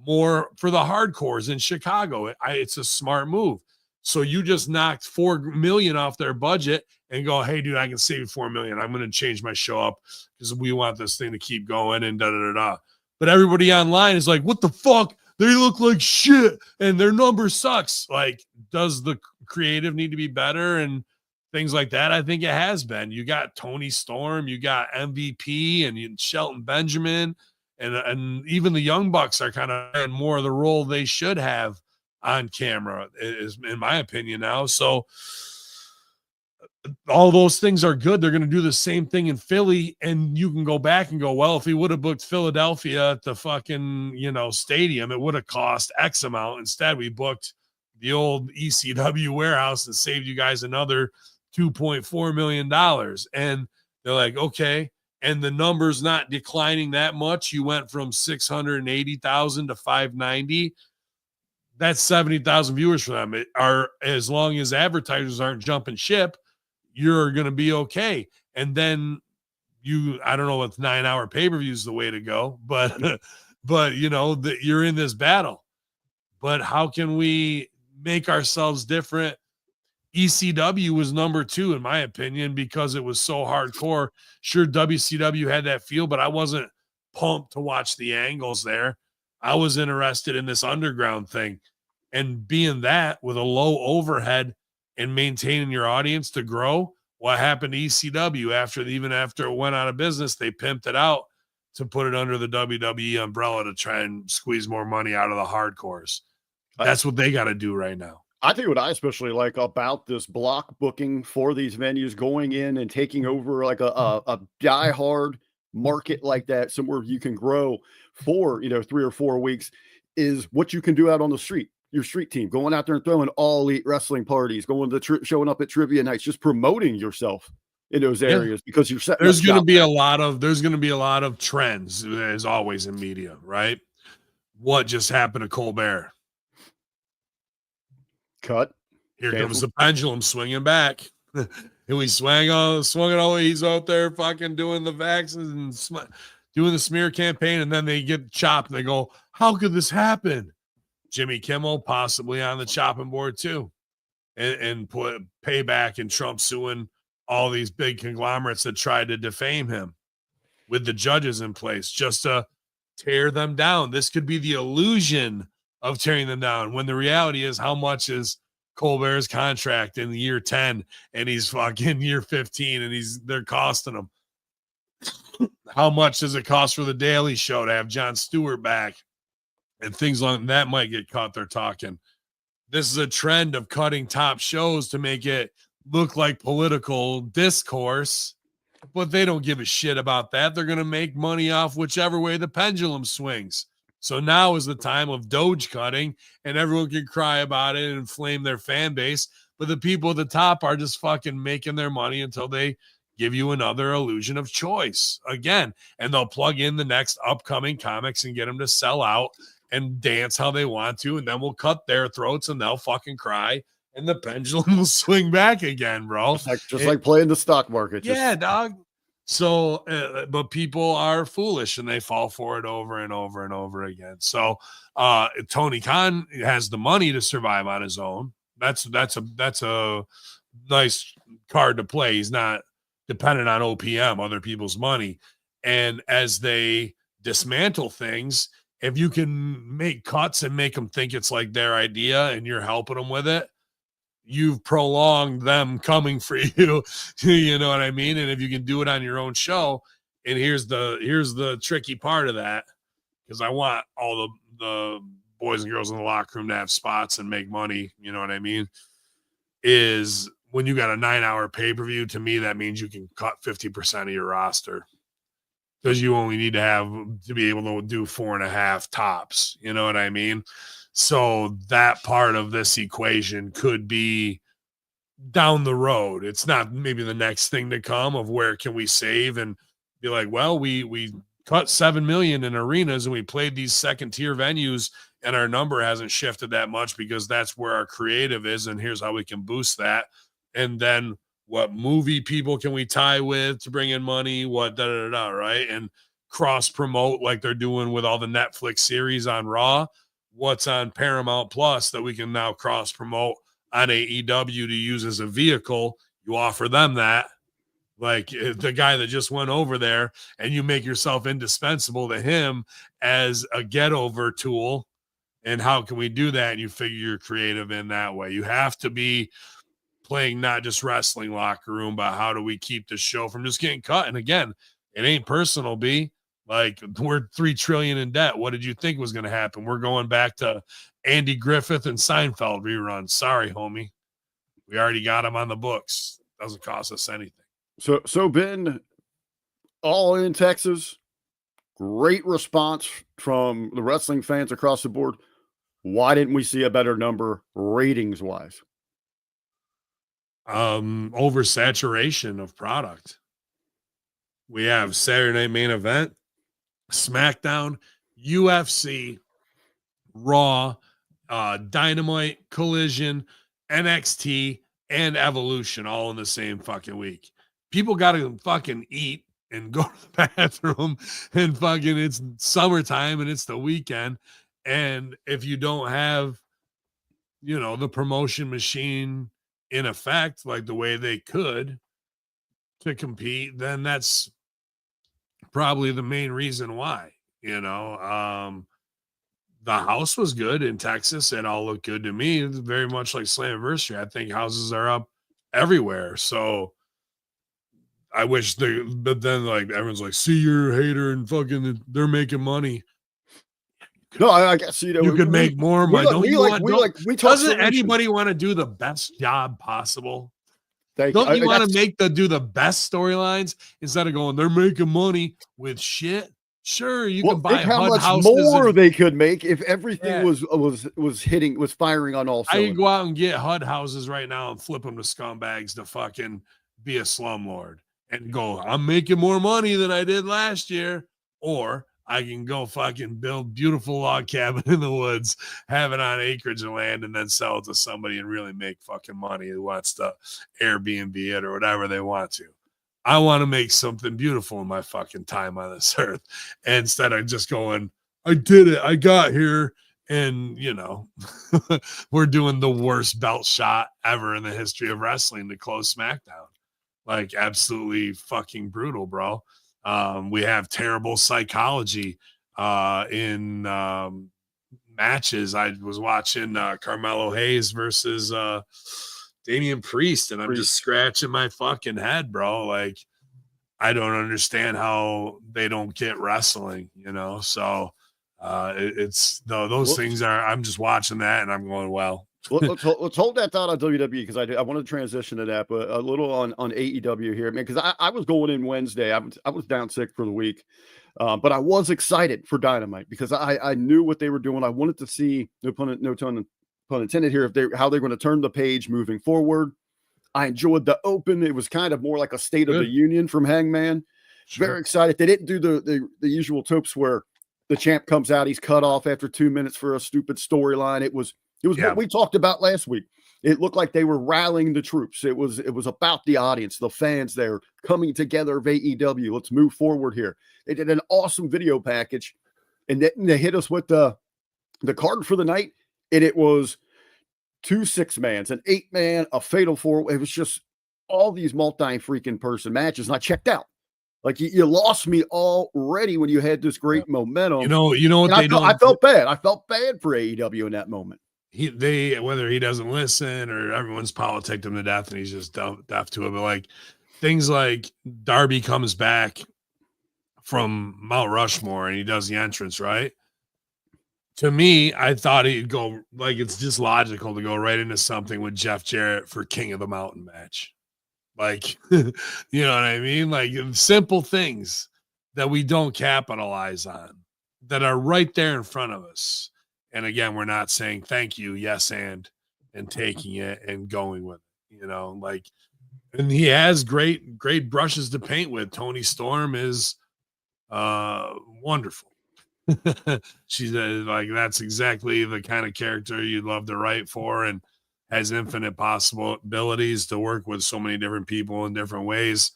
more for the hardcores in Chicago. It's a smart move. So you just knocked $4 million off their budget and go, hey, dude, I can save $4 million. I'm going to change my show up because we want this thing to keep going and da-da-da-da. But everybody online is like, what the fuck? They look like shit and their number sucks. Like, does the creative need to be better and things like that? I think it has been. You got Tony Storm, you got MVP and Shelton Benjamin, and even the Young Bucks are kind of in more of the role they should have on camera, is in my opinion now. So all those things are good. They're going to do the same thing in Philly, and you can go back and go, well, if we would have booked Philadelphia at the fucking, stadium, it would have cost X amount. Instead, we booked the old ECW warehouse and saved you guys another $2.4 million. And they're like, okay. And the number's not declining that much. You went from 680,000 to 590. That's 70,000 viewers for them. As long as advertisers aren't jumping ship, you're going to be okay. And then I don't know if 9-hour pay-per-view is the way to go, but you're in this battle. But how can we make ourselves different? ECW was number 2, in my opinion, because it was so hardcore. Sure, WCW had that feel, but I wasn't pumped to watch the angles there. I was interested in this underground thing, and being that with a low overhead and maintaining your audience to grow. What happened to ECW after it went out of business? They pimped it out to put it under the WWE umbrella to try and squeeze more money out of the hardcores. That's what they got to do right now. I think what I especially like about this block booking for these venues, going in and taking over like a diehard market like that, somewhere you can grow for 3 or 4 weeks, is what you can do out on the street. Your street team going out there and throwing all elite wrestling parties, going to showing up at trivia nights, just promoting yourself in those areas, because you're setting. There's going to be a lot of trends, as always in media, right? What just happened to Colbert? Cut. Here comes the pendulum swinging back. And we swung it all the way. He's out there fucking doing the vaccines and doing the smear campaign, and then they get chopped and they go, how could this happen? Jimmy Kimmel possibly on the chopping board too, and put payback and Trump suing all these big conglomerates that tried to defame him with the judges in place just to tear them down. This could be the illusion of tearing them down, when the reality is, how much is Colbert's contract in year 10 and he's fucking year 15 and they're costing him? How much does it cost for the Daily Show to have Jon Stewart back? And things like that might get caught there talking. This is a trend of cutting top shows to make it look like political discourse, but they don't give a shit about that. They're going to make money off whichever way the pendulum swings. So now is the time of Doge cutting, and everyone can cry about it and inflame their fan base. But the people at the top are just fucking making their money until they give you another illusion of choice again. And they'll plug in the next upcoming comics and get them to sell out and dance how they want to. And then we'll cut their throats and they'll fucking cry and the pendulum will swing back again, bro. Just like playing the stock market. Yeah, dog. So, but people are foolish and they fall for it over and over and over again. So, Tony Khan has the money to survive on his own. That's a nice card to play. He's not dependent on OPM, other people's money. And as they dismantle things, if you can make cuts and make them think it's like their idea and you're helping them with it, you've prolonged them coming for you. You know what I mean? And if you can do it on your own show, and here's the tricky part of that, because I want all the boys and girls in the locker room to have spots and make money, you know what I mean, is when you got a 9-hour pay-per-view, to me, that means you can cut 50% of your roster, because you only need to be able to do 4.5 tops. You know what I mean? So that part of this equation could be down the road. It's not maybe the next thing to come of where can we save and be like, well, we cut 7 million in arenas and we played these second tier venues and our number hasn't shifted that much because that's where our creative is. And here's how we can boost that. And then what movie people can we tie with to bring in money? What right? And cross promote like they're doing with all the Netflix series on Raw. What's on Paramount Plus that we can now cross promote on AEW to use as a vehicle. You offer them that, like the guy that just went over there, and you make yourself indispensable to him as a get over tool. And how can we do that? And you figure you're creative in that way. You have to be playing not just wrestling locker room, but how do we keep the show from just getting cut? And again, it ain't personal, B. Like, we're $3 trillion in debt. What did you think was going to happen? We're going back to Andy Griffith and Seinfeld reruns. Sorry, homie. We already got them on the books. Doesn't cost us anything. So Ben, all in Texas, great response from the wrestling fans across the board. Why didn't we see a better number ratings wise? Oversaturation of product. We have Saturday Night Main Event, SmackDown, UFC, Raw, Dynamite, Collision, NXT, and Evolution all in the same fucking week. People got to fucking eat and go to the bathroom, and fucking it's summertime and it's the weekend. And if you don't have, the promotion machine in effect, like the way they could to compete, then that's probably the main reason why. The house was good in Texas. It all looked good to me. It's very much like Slammiversary. I think houses are up everywhere. So I wish but then like everyone's like, see, you're a hater and fucking they're making money. No, I guess you could make more money. Doesn't anybody want to do the best job possible? Don't you want to do the best storylines instead of going, they're making money with shit? Sure, you can buy how much more they could make if everything was firing on all cylinders. I can go out and get HUD houses right now and flip them to scumbags to fucking be a slumlord and go, I'm making more money than I did last year. Or I can go fucking build beautiful log cabin in the woods, have it on acreage of land, and then sell it to somebody and really make fucking money who wants to Airbnb it or whatever they want to. I want to make something beautiful in my fucking time on this earth. And instead of just going, I did it, I got here. And, we're doing the worst belt shot ever in the history of wrestling to close SmackDown. Like, absolutely fucking brutal, bro. We have terrible psychology in matches. I was watching Carmelo Hayes versus Damian Priest, and I'm just scratching my fucking head, bro. Like, I don't understand how they don't get wrestling, So those things are. I'm just watching that, and I'm going, well. let's hold that thought on WWE, because I want to transition to that, but a little on AEW here, man, because I was going in Wednesday. I was down sick for the week, but I was excited for Dynamite because I knew what they were doing. I wanted to see, no pun intended here, how they're going to turn the page moving forward. I enjoyed the open. It was kind of more like a State of the Union from Hangman. Sure. Very excited. They didn't do the usual tropes where the champ comes out, he's cut off after 2 minutes for a stupid storyline. It was It was what we talked about last week. It looked like they were rallying the troops. It was about the audience, the fans there coming together of AEW. Let's move forward here. They did an awesome video package, and then they hit us with the card for the night, and it was 2 6-mans, an 8-man, a fatal 4. It was just all these multi-freaking person matches, and I checked out. Like you lost me already when you had this great momentum. You know what I felt bad. I felt bad for AEW in that moment. Whether he doesn't listen or everyone's politicked him to death and he's just deaf to it, but like things like Darby comes back from Mount Rushmore and he does the entrance, right? To me, I thought he'd go like it's just logical to go right into something with Jeff Jarrett for King of the Mountain match. Like, you know what I mean? Like simple things that we don't capitalize on that are right there in front of us. And again, we're not saying thank you, yes, and taking it and going with it, you know, like, and he has great brushes to paint with. Toni Storm is wonderful. She's like, that's exactly the kind of character you'd love to write for, and has infinite possibilities to work with so many different people in different ways.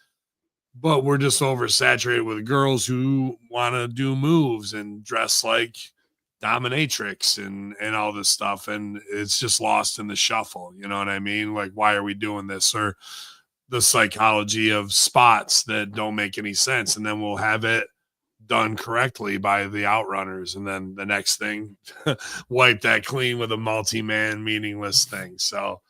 But we're just oversaturated with girls who want to do moves and dress like dominatrix and all this stuff, and it's just lost in the shuffle. You know what I mean? Like, why are we doing this? Or the psychology of spots that don't make any sense, and then we'll have it done correctly by the outrunners, and then the next thing wipe that clean with a multi-man meaningless thing. So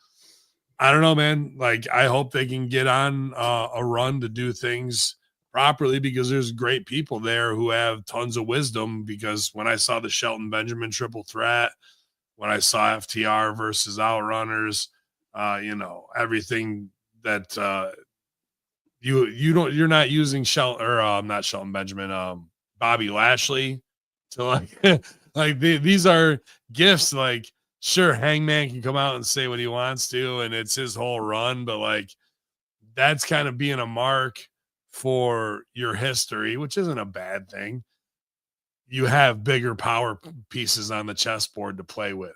I don't know, man. Like, I hope they can get on a run to do things properly, because there's great people there who have tons of wisdom. Because when I saw the Shelton Benjamin triple threat, when I saw FTR versus Outrunners, you know, everything that you're not using not Shelton Benjamin, Bobby Lashley to like these are gifts. Like, sure, Hangman can come out and say what he wants to, and it's his whole run, but like that's kind of being a mark for your history, which isn't a bad thing. You have bigger power pieces on the chessboard to play with,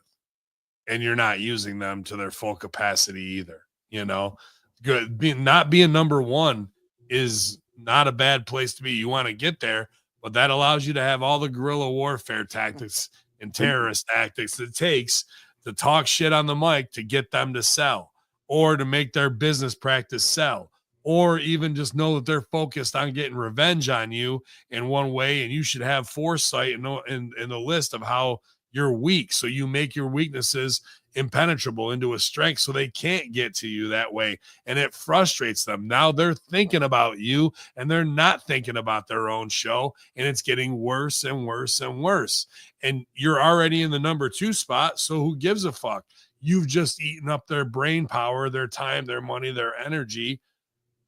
and you're not using them to their full capacity either. You know, not being number one is not a bad place to be. You want to get there, but that allows you to have all the guerrilla warfare tactics and terrorist tactics it takes to talk shit on the mic to get them to sell, or to make their business practice sell, or even just know that they're focused on getting revenge on you in one way. And you should have foresight in the list of how you're weak, so you make your weaknesses impenetrable into a strength, so they can't get to you that way. And it frustrates them. Now they're thinking about you, and they're not thinking about their own show, and it's getting worse and worse and worse. And you're already in the number 2 spot, so who gives a fuck? You've just eaten up their brain power, their time, their money, their energy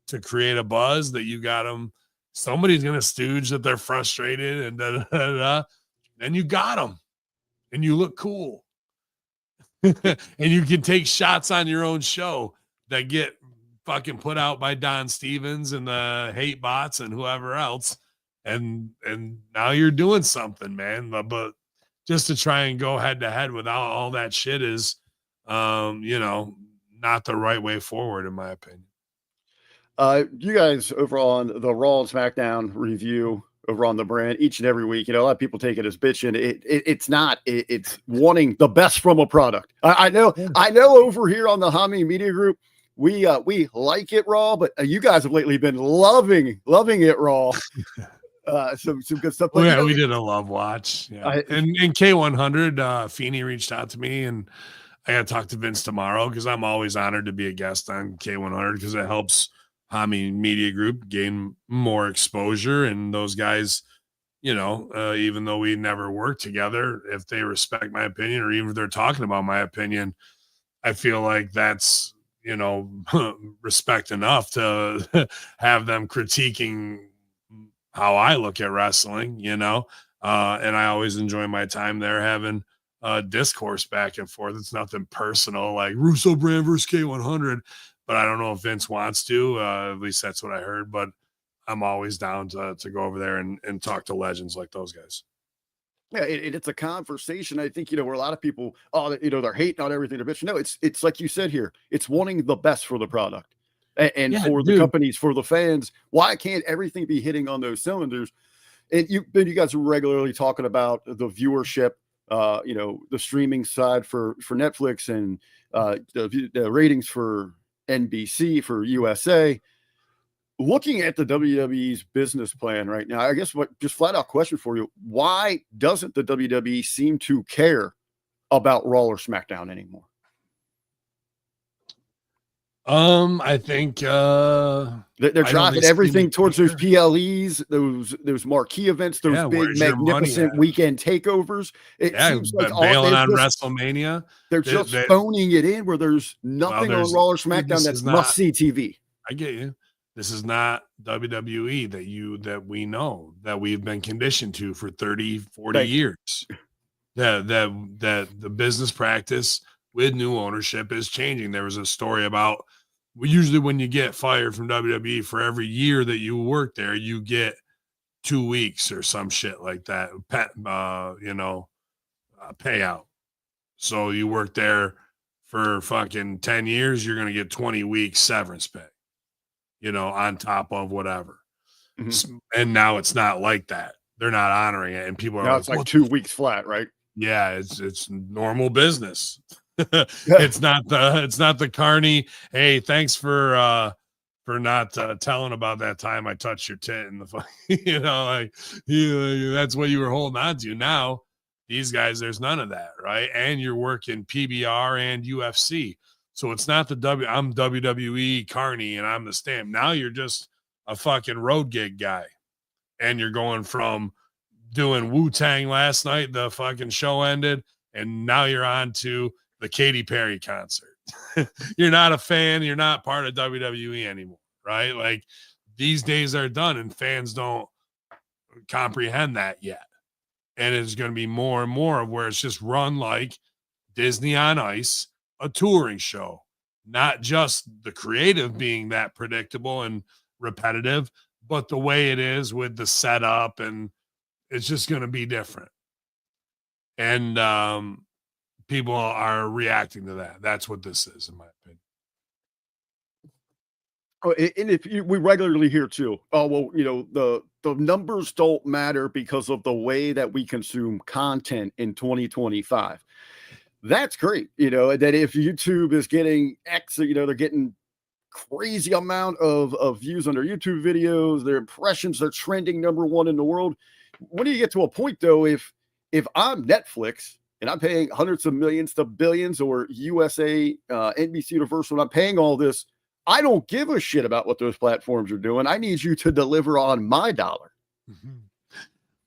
to create a buzz that you got them. Somebody's gonna stooge that they're frustrated, and then you got them, and you look cool. And you can take shots on your own show that get fucking put out by Don Stevens and the hate bots and whoever else. And now you're doing something, man. But just to try and go head to head without all that shit is, you know, not the right way forward, in my opinion. You guys over on the Raw and SmackDown review over on the brand each and every week, you know, a lot of people take it as bitching. It's not. It's wanting the best from a product. I know over here on the Hami Media Group, we like it raw, but you guys have lately been loving it raw. Some good stuff. But, yeah, we did a love watch. Yeah. And K100, Feeney reached out to me, and I got to talk to Vince tomorrow, because I'm always honored to be a guest on K100, because it helps Hami Media Group gain more exposure. And those guys, you know, even though we never worked together, if they respect my opinion, or even if they're talking about my opinion, I feel like that's, you know, respect enough to have them critiquing how I look at wrestling, you know. And I always enjoy my time there having discourse back and forth. It's nothing personal like Russo Brand versus K100, but I don't know if Vince wants to. At least that's what I heard. But I'm always down to go over there and talk to legends like those guys. Yeah, it's a conversation. I think, where a lot of people, oh, they're hating on everything. They're bitching. No, it's like you said here. It's wanting the best for the product and Yeah, for the dude. companies, for the fans. Why can't everything be hitting on those cylinders? And you guys are regularly talking about the viewership, the streaming side for Netflix and the ratings for NBC, for USA. Looking at the WWE's business plan right now, I guess just flat out question for you: why doesn't the WWE seem to care about Raw or SmackDown anymore? I think They're I don't driving they seem to everything towards those care. PLEs, those marquee events, those Yeah, big where's your money at? magnificent weekend takeovers. It Yeah, seems like all bailing on WrestleMania. they're That just that phoning it in where there's well, nothing on there's Raw or dude, SmackDown this that's is must not see TV. I get you. This is not WWE that we know, that we've been conditioned to for 30, 40 Thank you. years. That the business practice with new ownership is changing. There was a story about usually when you get fired from WWE, for every year that you work there, you get 2 weeks or some shit like that. Payout. So you work there for fucking 10 years, you're gonna get 20 weeks severance pay, on top of whatever. Mhm. And now it's not like that. They're not honoring it, and people are Now like, it's like "What?" 2 weeks flat, right? Yeah, it's normal business. Yeah. It's not the Carney. Hey, thanks for not telling about that time I touched your tit in the like that's what you were holding on to. Now these guys, there's none of that, right? And you're working PBR and UFC, so it's not I'm WWE Carney and I'm the stamp. Now you're just a fucking road gig guy, and you're going from doing Wu-Tang last night, the fucking show ended, and now you're on to the Katy Perry concert. You're not a fan, you're not part of WWE anymore, right? Like, these days are done, and fans don't comprehend that yet. And it's going to be more and more of where it's just run like Disney on Ice, a touring show, not just the creative being that predictable and repetitive, but the way it is with the setup, and it's just going to be different. And people are reacting to that. That's what this is, in my opinion. Oh, and if we regularly hear too, oh well, the numbers don't matter because of the way that we consume content in 2025. That's great, that if YouTube is getting X, they're getting crazy amount of views on their YouTube videos, their impressions are trending number one in the world. When do you get to a point though, if I'm Netflix and I'm paying hundreds of millions to billions, or USA, NBC Universal, and I'm paying all this, I don't give a shit about what those platforms are doing. I need you to deliver on my dollar. Mm-hmm.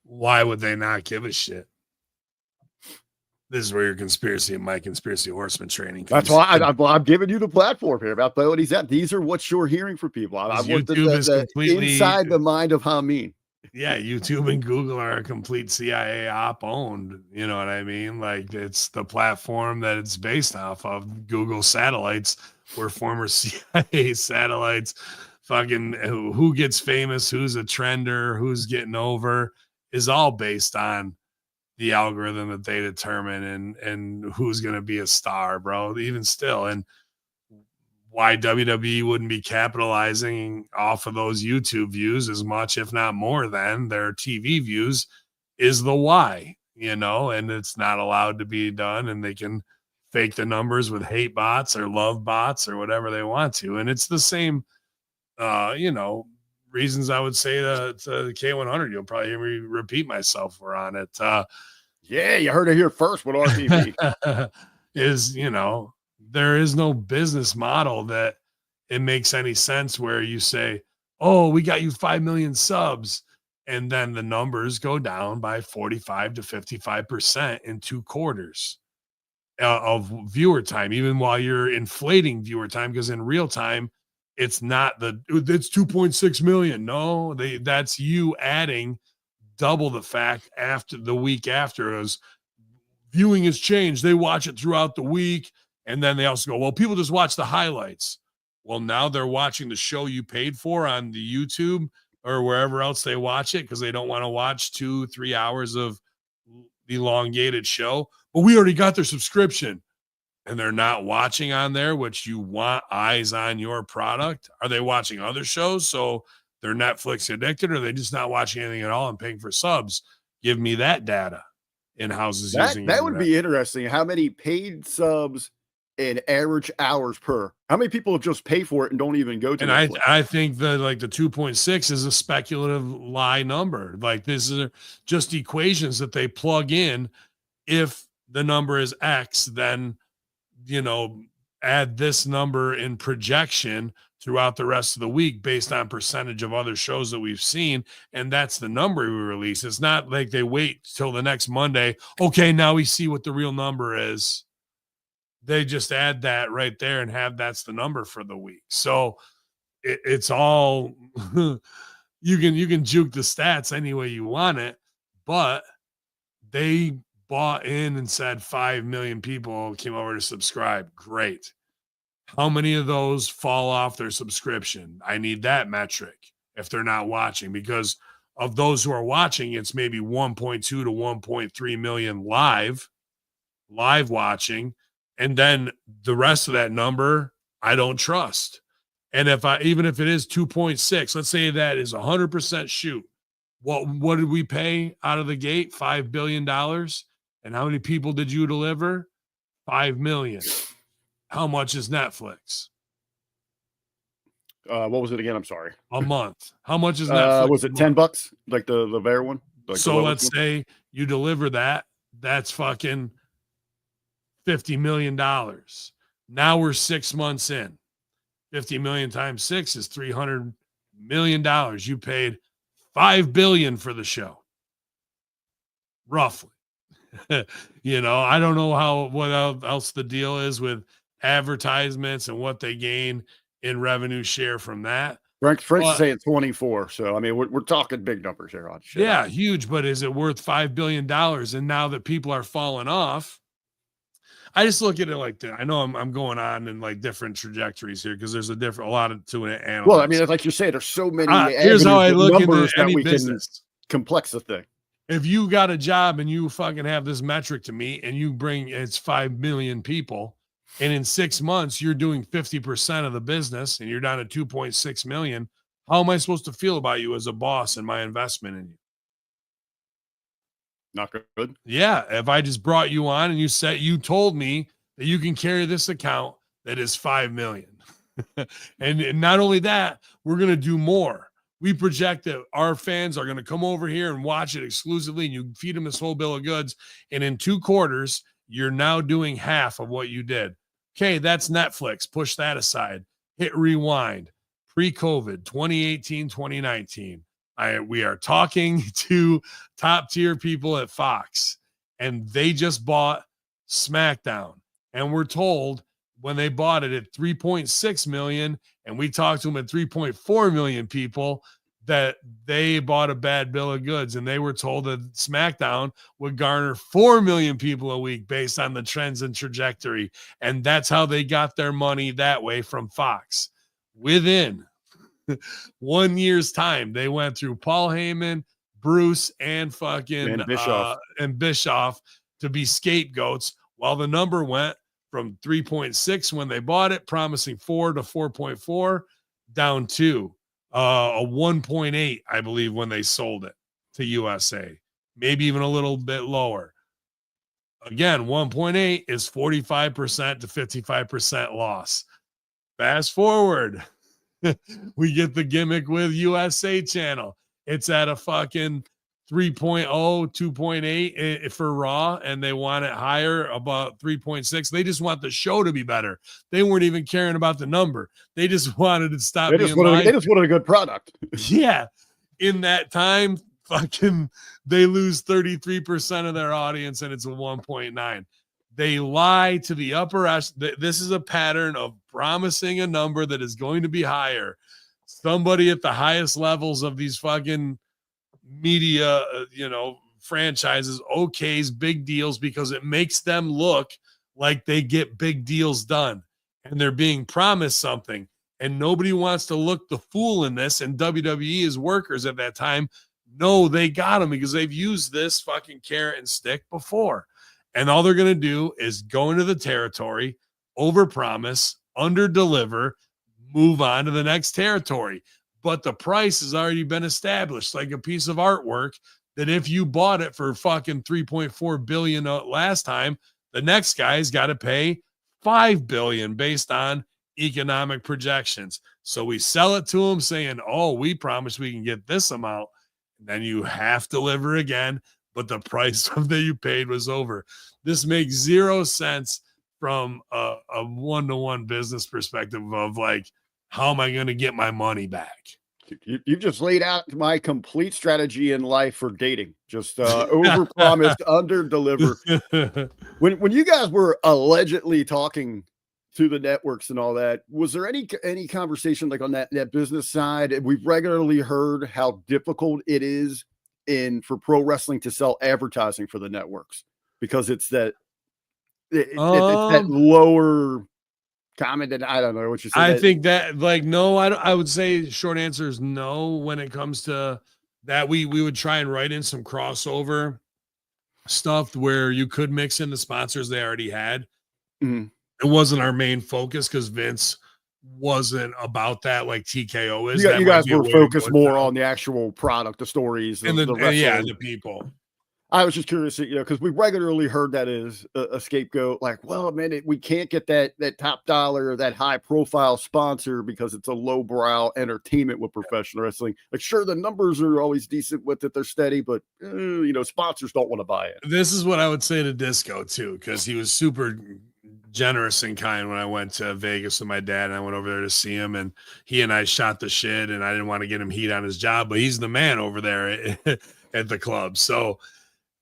Why would they not give a shit? This is where your conspiracy and my conspiracy horseman training comes. That's why I'm giving you the platform here about what he's at. These are what you're hearing from people. I want YouTube is completely inside the mind of Hameen. Yeah, YouTube and Google are a complete CIA op owned. You know what I mean? Like, it's the platform that it's based off of. Google satellites were former CIA satellites. Fucking who gets famous, who's a trender, who's getting over, is all based on the algorithm that they determine, and who's going to be a star, bro. Even still, and why WWE wouldn't be capitalizing off of those YouTube views as much, if not more, than their TV views is the why, and it's not allowed to be done, and they can fake the numbers with hate bots or love bots or whatever they want to. And it's the same, reasons I would say to K100. You'll probably hear me repeat myself. We're on it. Yeah, you heard it here first with RPV. Is, there is no business model that it makes any sense where you say, oh, we got you 5 million subs, and then the numbers go down by 45 to 55% in 2 quarters of viewer time, even while you're inflating viewer time, because in real time, it's 2.6 million. No, that's you adding double the fact after the week after, as viewing has changed. They watch it throughout the week. And then they also go, well, people just watch the highlights. Well, now they're watching the show you paid for on the YouTube or wherever else they watch it, because they don't want to watch 2-3 hours of elongated show, but we already got their subscription and they're not watching on there, which you want eyes on your product. Are they watching other shows? So they're Netflix addicted, or are they just not watching anything at all and paying for subs? Give me that data in houses using that would be interesting. How many paid subs and average hours per? How many people just pay for it and don't even go to? And I think the 2.6 is a speculative lie number. Like, this is just equations that they plug in. If the number is X, then add this number in projection throughout the rest of the week based on percentage of other shows that we've seen. And that's the number we release. It's not like they wait till the next Monday. Okay, now we see what the real number is. They just add that right there and that's the number for the week. So it's all, you can juke the stats any way you want it, but they bought in and said 5 million people came over to subscribe. Great. How many of those fall off their subscription? I need that metric if they're not watching, because of those who are watching, it's maybe 1.2 to 1.3 million live watching. And then the rest of that number, I don't trust. And even if it is 2.6, let's say that is 100% shoot. What did we pay out of the gate? $5 billion. And how many people did you deliver? 5 million. How much is Netflix? What was it again? I'm sorry. A month. How much is Netflix? Was it $10? Like the Bear one? Like so let's say you deliver that. That's fucking $50 million. Now we're 6 months in. 50 million times 6 is $300 million. You paid $5 billion for the show. Roughly. I don't know what else the deal is with advertisements and what they gain in revenue share from that. Frank's saying 24. So, I mean, we're talking big numbers here on shit. Yeah, huge. But is it worth $5 billion? And now that people are falling off, I just look at it like that. I know I'm going on in like different trajectories here because there's a lot to it. Well, I mean, like you say, there's so many. Here's how I look at any business. Complex the thing. If you got a job and you fucking have this metric to meet and you bring it's 5 million people, and in 6 months you're doing 50% of the business and you're down to 2.6 million, how am I supposed to feel about you as a boss and my investment in you? Not good. Yeah. If I just brought you on and you told me that you can carry this account that is 5 million. and not only that, we're going to do more. We project that our fans are going to come over here and watch it exclusively, and you feed them this whole bill of goods. And in 2 quarters, you're now doing half of what you did. Okay, that's Netflix. Push that aside. Hit rewind. Pre-COVID, 2018, 2019. We are talking to top tier people at Fox, and they just bought SmackDown. And we're told when they bought it at 3.6 million, and we talked to them at 3.4 million people, that they bought a bad bill of goods. And they were told that SmackDown would garner 4 million people a week based on the trends and trajectory. And that's how they got their money that way from Fox. Within 1 year's time, they went through Paul Heyman, Bruce, and fucking Bischoff to be scapegoats, while the number went from 3.6 when they bought it, promising 4 to 4.4, down to a 1.8, I believe, when they sold it to USA, maybe even a little bit lower. Again, 1.8 is 45% to 55% loss. Fast forward, we get the gimmick with USA Channel. It's at a fucking 3.0, 2.8 for Raw, and they want it higher, about 3.6. They just want the show to be better. They weren't even caring about the number. They just wanted to stop. They just wanted a good product. Yeah. In that time, fucking they lose 33% of their audience, and it's a 1.9. They lie to the upper echelon. This is a pattern of promising a number that is going to be higher. Somebody at the highest levels of these fucking media, franchises, okays big deals because it makes them look like they get big deals done, and they're being promised something, and nobody wants to look the fool in this. And WWE as workers at that time No, they got him because they've used this fucking carrot and stick before. And all they're going to do is go into the territory, overpromise, underdeliver, move on to the next territory. But the price has already been established, like a piece of artwork, that if you bought it for fucking 3.4 billion last time, the next guy's got to pay 5 billion based on economic projections. So we sell it to them saying, oh, we promise we can get this amount. And then you have to deliver again, but the price that you paid was over. This makes zero sense from a one-to-one business perspective of like, how am I going to get my money back? You just laid out my complete strategy in life for dating. Just overpromise, underdeliver. When you guys were allegedly talking to the networks and all that, was there any conversation like on that business side? We've regularly heard how difficult it is for pro wrestling to sell advertising for the networks because it's that it's that lower comment. And I don't know what you said. I think that like, no, I would say short answer is no. When it comes to that, we would try and write in some crossover stuff where you could mix in the sponsors they already had. Mm-hmm. It wasn't our main focus because Vince wasn't about that like TKO is. You guys were focused more on the actual product, the stories, and the people. I was just curious, because we regularly heard that as a scapegoat. Like, well, man, we can't get that top dollar or that high profile sponsor because it's a lowbrow entertainment with professional wrestling. Like, sure, the numbers are always decent with it; they're steady, but sponsors don't want to buy it. This is what I would say to Disco too, because he was super generous and kind when I went to Vegas with my dad, and I went over there to see him, and he and I shot the shit, and I didn't want to get him heat on his job, but he's the man over there at the club, so.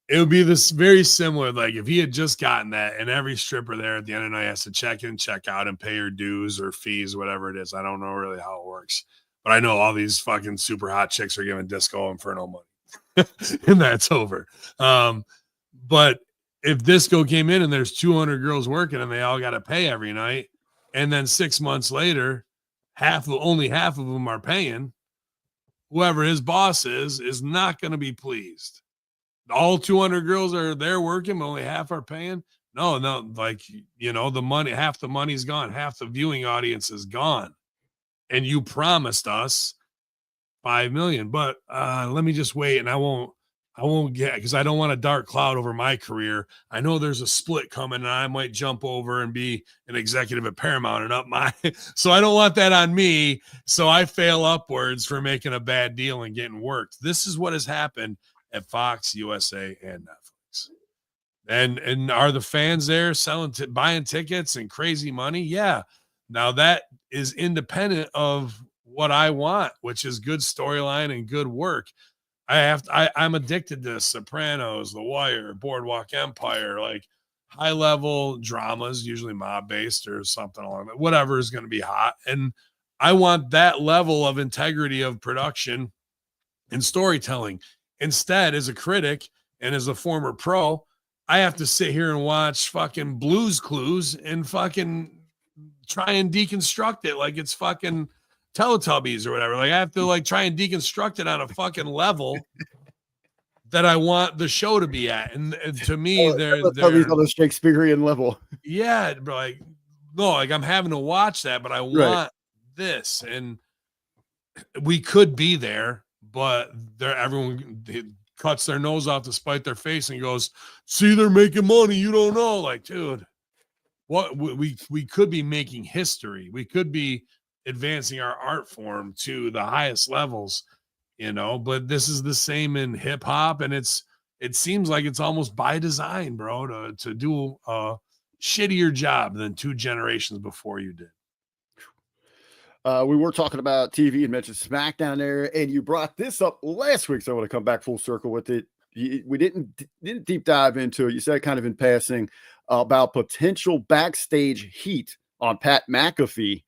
It would be this very similar, like if he had just gotten that and every stripper there at the end of the night has to check in, check out, and pay her dues or fees, whatever it is. I don't know really how it works, but I know all these fucking super hot chicks are giving Disco Inferno money and that's over. But if Disco came in and there's 200 girls working and they all got to pay every night, and then 6 months later, only half of them are paying, whoever his boss is not going to be pleased. All 200 girls are there working, but only half are paying. No, like, the money, half the money's gone. Half the viewing audience is gone. And you promised us 5 million, but let me just wait. And I won't get, because I don't want a dark cloud over my career. I know there's a split coming and I might jump over and be an executive at Paramount and up my, so I don't want that on me. So I fail upwards for making a bad deal and getting worked. This is what has happened at Fox, USA, and Netflix. And are the fans there buying tickets and crazy money? Yeah. Now that is independent of what I want, which is good storyline and good work. I'm addicted to Sopranos, The Wire, Boardwalk Empire, like high level dramas, usually mob based or something along that, whatever is going to be hot. And I want that level of integrity of production and storytelling. Instead, as a critic and as a former pro, I have to sit here and watch fucking Blue's Clues and fucking try and deconstruct it like it's fucking Teletubbies or whatever. Like I have to like try and deconstruct it on a fucking level that I want the show to be at. And to me, they're on the Shakespearean level. Yeah, like no, like I'm having to watch that, but I want this, and we could be there. But everyone cuts their nose off to spite their face and goes, see, they're making money. You don't know. Like, dude, what we could be making history. We could be advancing our art form to the highest levels, but this is the same in hip hop. And it seems like it's almost by design, bro, to do a shittier job than 2 generations before you did. We were talking about TV and mentioned SmackDown there, and you brought this up last week, so I want to come back full circle with it. We didn't deep dive into it. You said kind of in passing about potential backstage heat on Pat McAfee.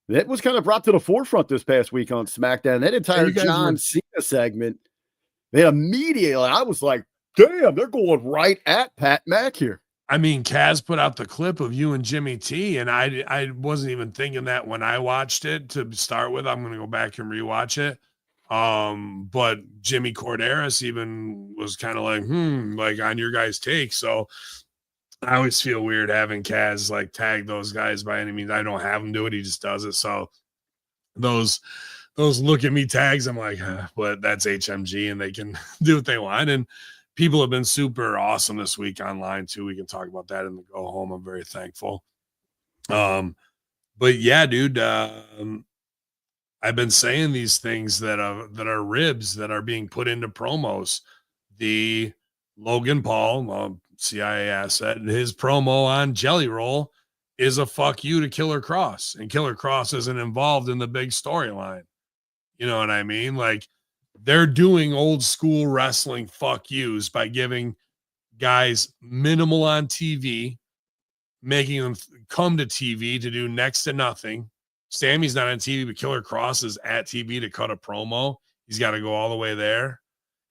That was kind of brought to the forefront this past week on SmackDown. That entire John Cena segment, they immediately, I was like, damn, they're going right at Pat Mac here. I mean, Kaz put out the clip of you and Jimmy T, and I wasn't even thinking that when I watched it to start with. I'm going to go back and rewatch it. But Jimmy Corderas even was kind of like, like on your guys' take. So I always feel weird having Kaz like tag those guys by any means. I don't have him do it. He just does it. So those look at me tags, I'm like, but that's HMG and they can do what they want. And people have been super awesome this week online too. We can talk about that in the go home. I'm very thankful. But yeah, dude, I've been saying these things that are ribs that are being put into promos. The Logan Paul, CIA asset, and his promo on Jelly Roll is a fuck you to Killer Kross, and Killer Kross isn't involved in the big storyline. You know what I mean? Like, they're doing old school wrestling fuck yous by giving guys minimal on TV, making them come to TV to do next to nothing. Sammy's not on TV, but Killer Kross is at TV to cut a promo. He's got to go all the way there.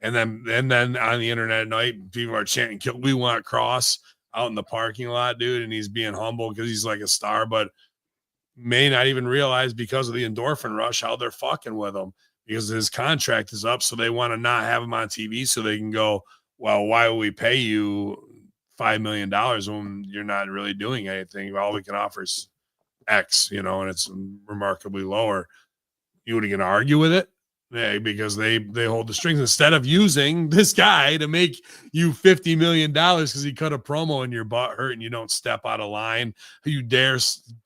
And then on the internet at night, people are chanting, "We want Kross," out in the parking lot, dude. And he's being humble because he's like a star, but may not even realize because of the endorphin rush how they're fucking with him, because his contract is up. So they want to not have him on TV so they can go, well, why would we pay you $5 million when you're not really doing anything? All we can offer is X, and it's remarkably lower. You would gonna argue with it? Yeah, because they hold the strings instead of using this guy to make you $50 million because he cut a promo and your butt hurt and you don't step out of line. You dare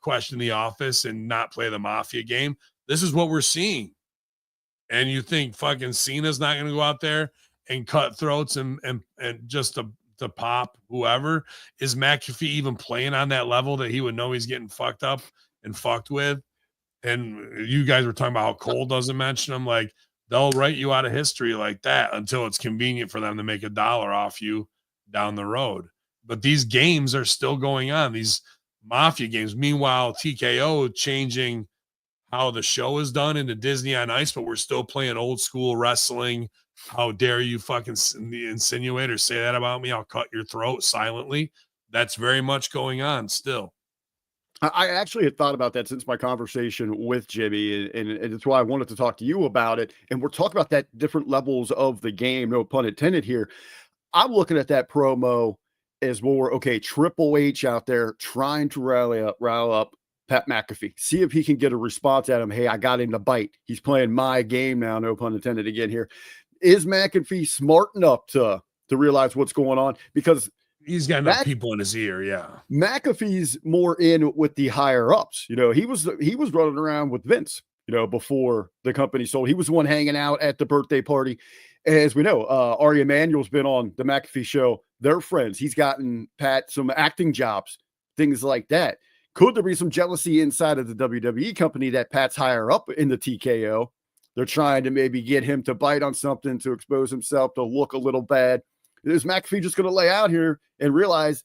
question the office and not play the mafia game. This is what we're seeing. And you think fucking Cena's not going to go out there and cut throats and just to pop whoever? Is McAfee even playing on that level that he would know he's getting fucked up and fucked with? And you guys were talking about how Cole doesn't mention them. Like, they'll write you out of history like that until it's convenient for them to make $1 off you down the road. But these games are still going on, these mafia games. Meanwhile, TKO changing how the show is done into Disney on Ice, but we're still playing old school wrestling. How dare you fucking insinuate or say that about me? I'll cut your throat silently. That's very much going on still. I actually had thought about that since my conversation with Jimmy, and it's why I wanted to talk to you about it. And we're talking about that different levels of the game, no pun intended here. I'm looking at that promo as more, okay, Triple H out there trying to rile up Pat McAfee, see if he can get a response at him. Hey, I got him to bite. He's playing my game now, no pun intended again here. Is McAfee smart enough to realize what's going on? Because he's got enough people in his ear. Yeah. McAfee's more in with the higher ups. He was running around with Vince, before the company sold. He was the one hanging out at the birthday party. As we know, Ari Emanuel's been on the McAfee show. They're friends. He's gotten Pat some acting jobs, things like that. Could there be some jealousy inside of the WWE company that Pat's higher up in the TKO? They're trying to maybe get him to bite on something, to expose himself, to look a little bad. Is McAfee just going to lay out here and realize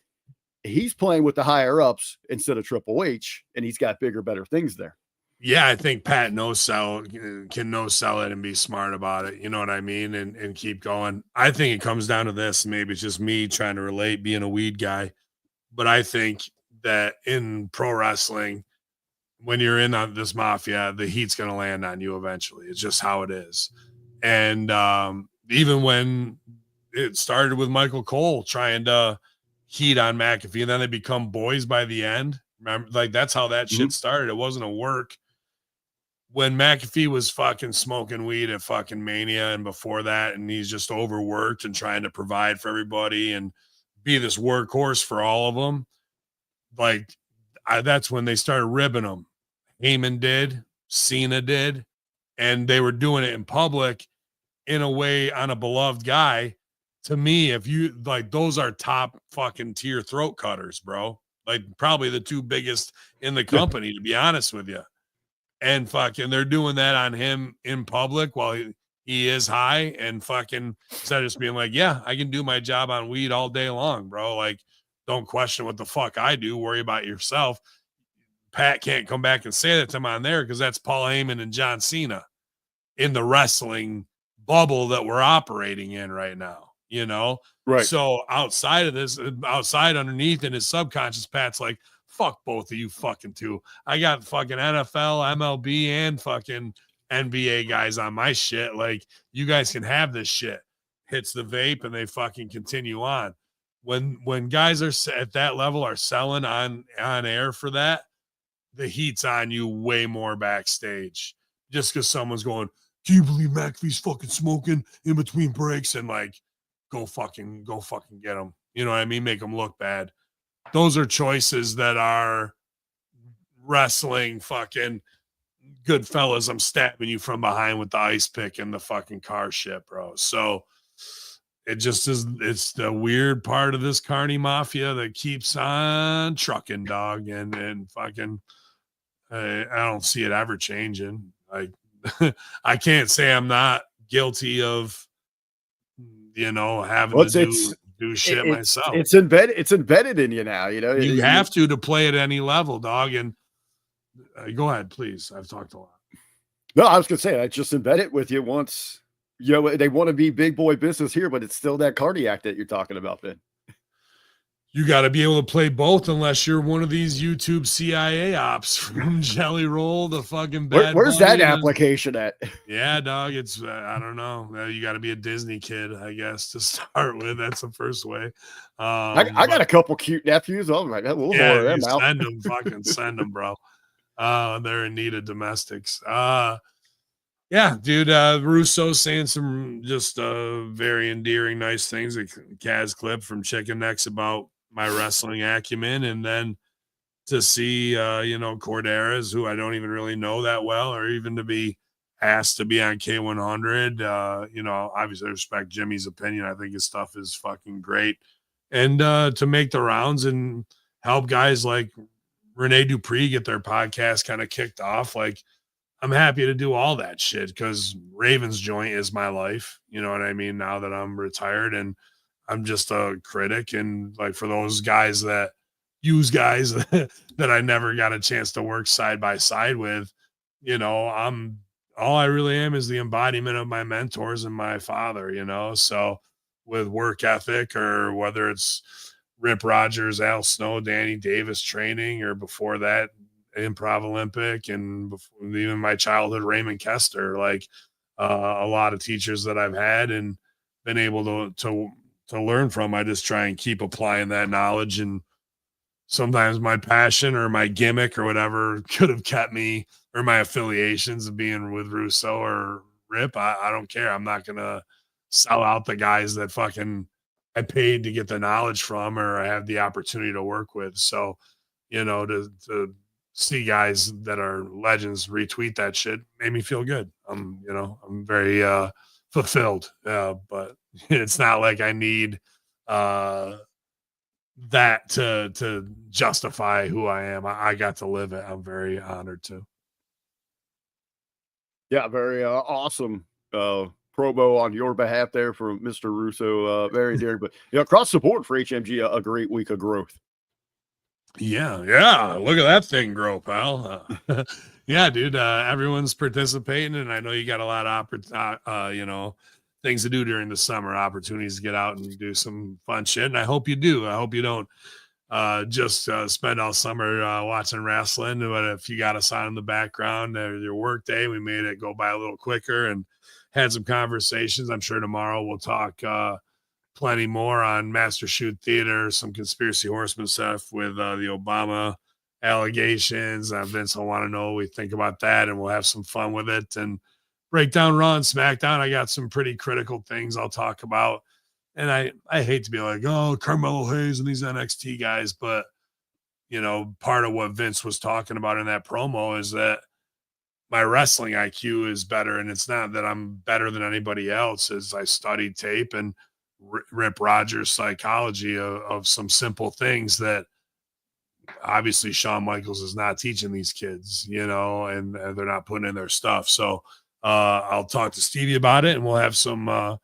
he's playing with the higher ups instead of Triple H, and he's got bigger, better things there? Yeah, I think Pat can no sell it and be smart about it. You know what I mean? And keep going. I think it comes down to this. Maybe it's just me trying to relate, being a weed guy. But I think that in pro wrestling, when you're in on this mafia, the heat's going to land on you eventually. It's just how it is. And even when it started with Michael Cole trying to heat on McAfee, and then they become boys by the end. Remember, like, that's how that shit started. It wasn't a work. When McAfee was fucking smoking weed at fucking Mania and before that, and he's just overworked and trying to provide for everybody and be this workhorse for all of them. Like, that's when they started ribbing him. Heyman did, Cena did, and they were doing it in public in a way on a beloved guy. To me, if you like, those are top fucking tier throat cutters, bro. Like, probably the two biggest in the company, to be honest with you. And fucking, they're doing that on him in public while he is high, and fucking instead of just being like, yeah, I can do my job on weed all day long, bro. Like, don't question what the fuck I do. Worry about yourself. Pat can't come back and say that to him on there because that's Paul Heyman and John Cena in the wrestling bubble that we're operating in right now, Right. So outside of this, underneath in his subconscious, Pat's like, fuck both of you fucking two. I got fucking NFL, MLB, and fucking NBA guys on my shit. Like, you guys can have this shit. Hits the vape and they fucking continue on. When guys are at that level are selling on air for that, the heat's on you way more backstage. Just because someone's going, "Do you believe McAfee's fucking smoking in between breaks?" And like, go fucking get them. You know what I mean? Make them look bad. Those are choices that are wrestling fucking good fellas. I'm stabbing you from behind with the ice pick and the fucking car shit, bro. So it just is. It's the weird part of this Carney Mafia that keeps on trucking, dog, and fucking. I don't see it ever changing. Like, I can't say I'm not guilty of, having to do shit myself. It's embedded in you now. You have to play at any level, dog. And go ahead, please. I've talked a lot. No, I was gonna say I just embed it with you once. They want to be big boy business here, but it's still that cardiac that you're talking about, Ben. You got to be able to play both unless you're one of these YouTube CIA ops from Jelly Roll to fucking Bad Where's that application at? Yeah, dog. It's, I don't know. You got to be a Disney kid, I guess, to start with. That's the first way. I got a couple cute nephews. Oh, my God. We'll order them out. Send them, fucking send them, bro. They're in need of domestics. Yeah, dude. Russo saying some just very endearing, nice things. A Kaz clip from Chicken Necks about my wrestling acumen, and then to see Corderas, who I don't even really know that well, or even to be asked to be on K100. Obviously I respect Jimmy's opinion. I think his stuff is fucking great, and to make the rounds and help guys like Rene Dupree get their podcast kind of kicked off. Like, I'm happy to do all that shit because Ravens Joint is my life. You know what I mean? Now that I'm retired and I'm just a critic, and like for those guys that use guys that I never got a chance to work side by side with, all I really am is the embodiment of my mentors and my father, so with work ethic, or whether it's Rip Rogers, Al Snow, Danny Davis training, or before that, Improv Olympic, and before, even my childhood, Raymond Kester, like a lot of teachers that I've had and been able to learn from. I just try and keep applying that knowledge, and sometimes my passion or my gimmick or whatever could have kept me, or my affiliations of being with Russo or Rip. I don't care. I'm not gonna sell out the guys that fucking I paid to get the knowledge from, or I have the opportunity to work with. So, to see guys that are legends retweet that shit made me feel good. I'm very fulfilled, but it's not like I need that to justify who I am. I got to live it. I'm very honored to. Yeah, very awesome promo on your behalf there from Mr. Russo. Very dear, but across the board for HMG, a great week of growth. Yeah. Look at that thing grow, pal. Yeah, dude. Everyone's participating, and I know you got a lot of things to do during the summer, opportunities to get out and do some fun shit. And I hope you do. I hope you don't just spend all summer watching wrestling. But if you got us on in the background, your work day, we made it go by a little quicker and had some conversations. I'm sure tomorrow we'll talk plenty more on Master Shoot Theater, some Conspiracy Horseman stuff with the Obama allegations. Vince will want to know what we think about that, and we'll have some fun with it and break down Raw and SmackDown. I got some pretty critical things I'll talk about. And I hate to be like, oh, Carmelo Hayes and these NXT guys, but part of what Vince was talking about in that promo is that my wrestling IQ is better, and it's not that I'm better than anybody else. As I studied tape and Rip Rogers' psychology of some simple things that obviously Shawn Michaels is not teaching these kids, and they're not putting in their stuff. So I'll talk to Stevie about it, and we'll have some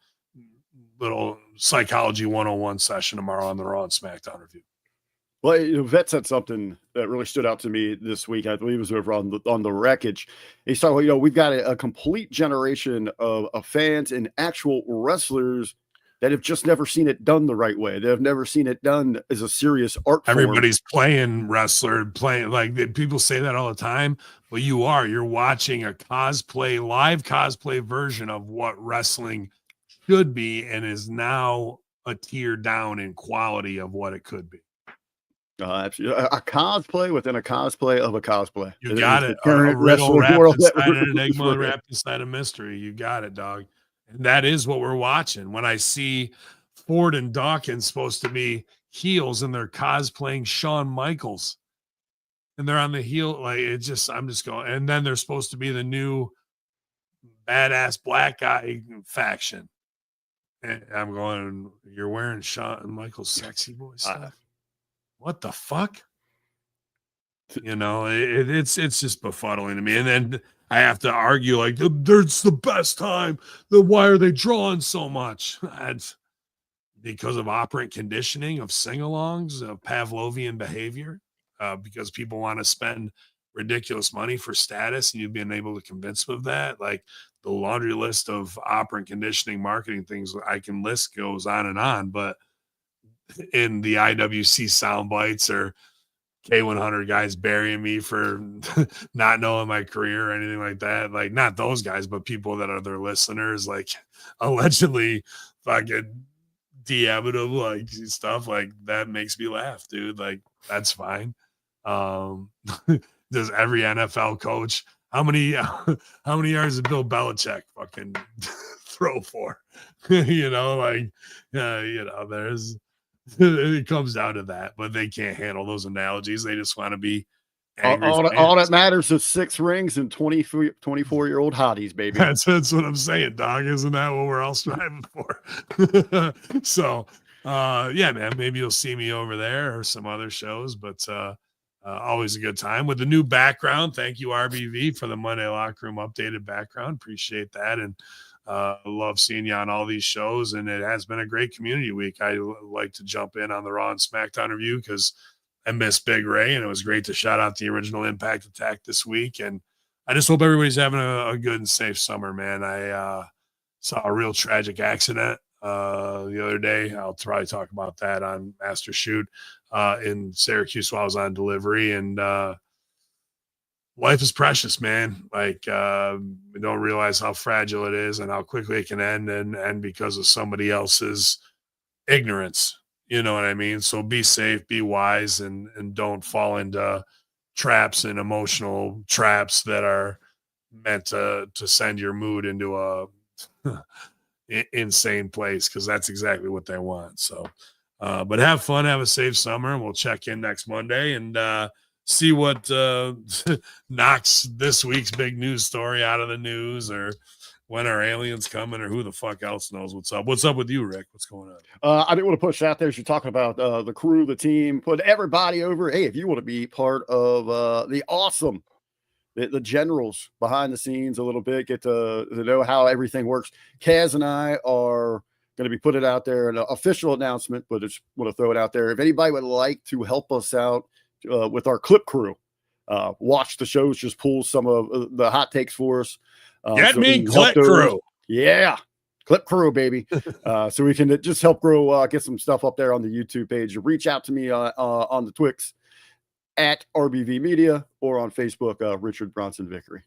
little psychology 101 session tomorrow on the Raw and SmackDown review. Well, Vet said something that really stood out to me this week. I believe it was over on the Wreckage. He's talking, we've got a complete generation of fans and actual wrestlers that have just never seen it done the right way. They have never seen it done as a serious art form. Everybody's playing wrestler, playing like people say that all the time, but you're watching a live cosplay version of what wrestling should be and is now a tier down in quality of what it could be. Absolutely. A cosplay within a cosplay of a cosplay. You got it. A riddle wrapped inside an enigma, wrapped inside a mystery. You got it, dog. And that is what we're watching. When I see Ford and Dawkins supposed to be heels and they're cosplaying Shawn Michaels and they're on the heel, like I'm just going, and then they're supposed to be the new badass black guy faction. And I'm going, you're wearing Shawn Michaels sexy boy stuff. What the fuck? You know, it's just befuddling to me. And then I have to argue like there's the best time. Why are they drawing so much? That's because of operant conditioning, of sing-alongs, of Pavlovian behavior, because people want to spend ridiculous money for status, and you've been able to convince them of that. Like the laundry list of operant conditioning marketing things I can list goes on and on, but in the IWC sound bites or K100 guys burying me for not knowing my career or anything like that. Like not those guys, but people that are their listeners, like allegedly fucking DMing them like stuff like that makes me laugh, dude. Like that's fine. Does every NFL coach, how many yards did Bill Belichick fucking throw for? You know, like there's it comes down to that, but they can't handle those analogies. They just want to be angry. All that matters is 6 rings and 24-year-old hotties, baby. That's what I'm saying, dog. Isn't that what we're all striving for? So, yeah, man, maybe you'll see me over there or some other shows, but always a good time with the new background. Thank you, RBV, for the Monday Locker Room updated background. Appreciate that. And love seeing you on all these shows, and it has been a great community week. I like to jump in on the Raw and SmackDown review because I miss Big Ray, and it was great to shout out the original Impact Attack this week. And I just hope everybody's having a good and safe summer, man. I saw a real tragic accident the other day. I'll probably talk about that on Master Shoot in Syracuse while I was on delivery, and life is precious, man. Like we don't realize how fragile it is and how quickly it can end, and because of somebody else's ignorance, you know what I mean? So be safe, be wise, and don't fall into traps and emotional traps that are meant to send your mood into a insane place, because that's exactly what they want. So but have fun, have a safe summer, and we'll check in next Monday and see what knocks this week's big news story out of the news, or when are aliens coming, or who the fuck else knows what's up. What's up with you, Rick? What's going on? I didn't want to push out there as you're talking about the crew, the team, put everybody over. Hey, if you want to be part of the awesome, the generals behind the scenes a little bit, get to know how everything works. Kaz and I are going to be putting out there an official announcement, but I just want to throw it out there. If anybody would like to help us out with our clip crew, watch the shows, just pull some of the hot takes for us. Get me clip crew. Yeah. Clip crew, baby. So we can just help grow, get some stuff up there on the YouTube page. Reach out to me on the Twix at RBV Media or on Facebook, Richard Bronson Vickery.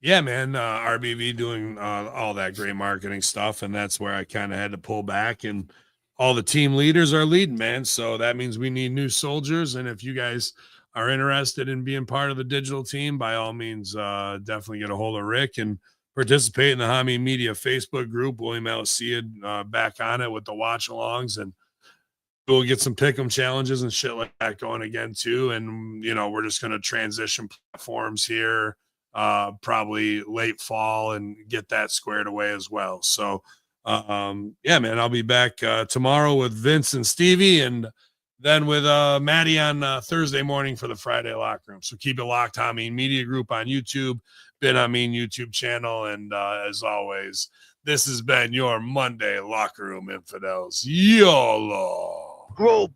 Yeah, man. RBV doing all that great marketing stuff. And that's where I kind of had to pull back, and all the team leaders are leading, man. So that means we need new soldiers. And if you guys are interested in being part of the digital team, by all means, definitely get a hold of Rick and participate in the Hami Media Facebook group. William Alcia back on it with the watch alongs, and we'll get some pick'em challenges and shit like that going again too. And we're just going to transition platforms here probably late fall and get that squared away as well. So yeah, man, I'll be back tomorrow with Vince and Stevie, and then with Maddie on Thursday morning for the Friday Locker Room. So keep it locked. Hami Media Group on YouTube, Ben Amin YouTube channel. And as always, this has been your Monday Locker Room Infidels. YOLO. Group.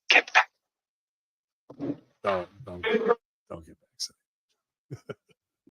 Get back. Don't.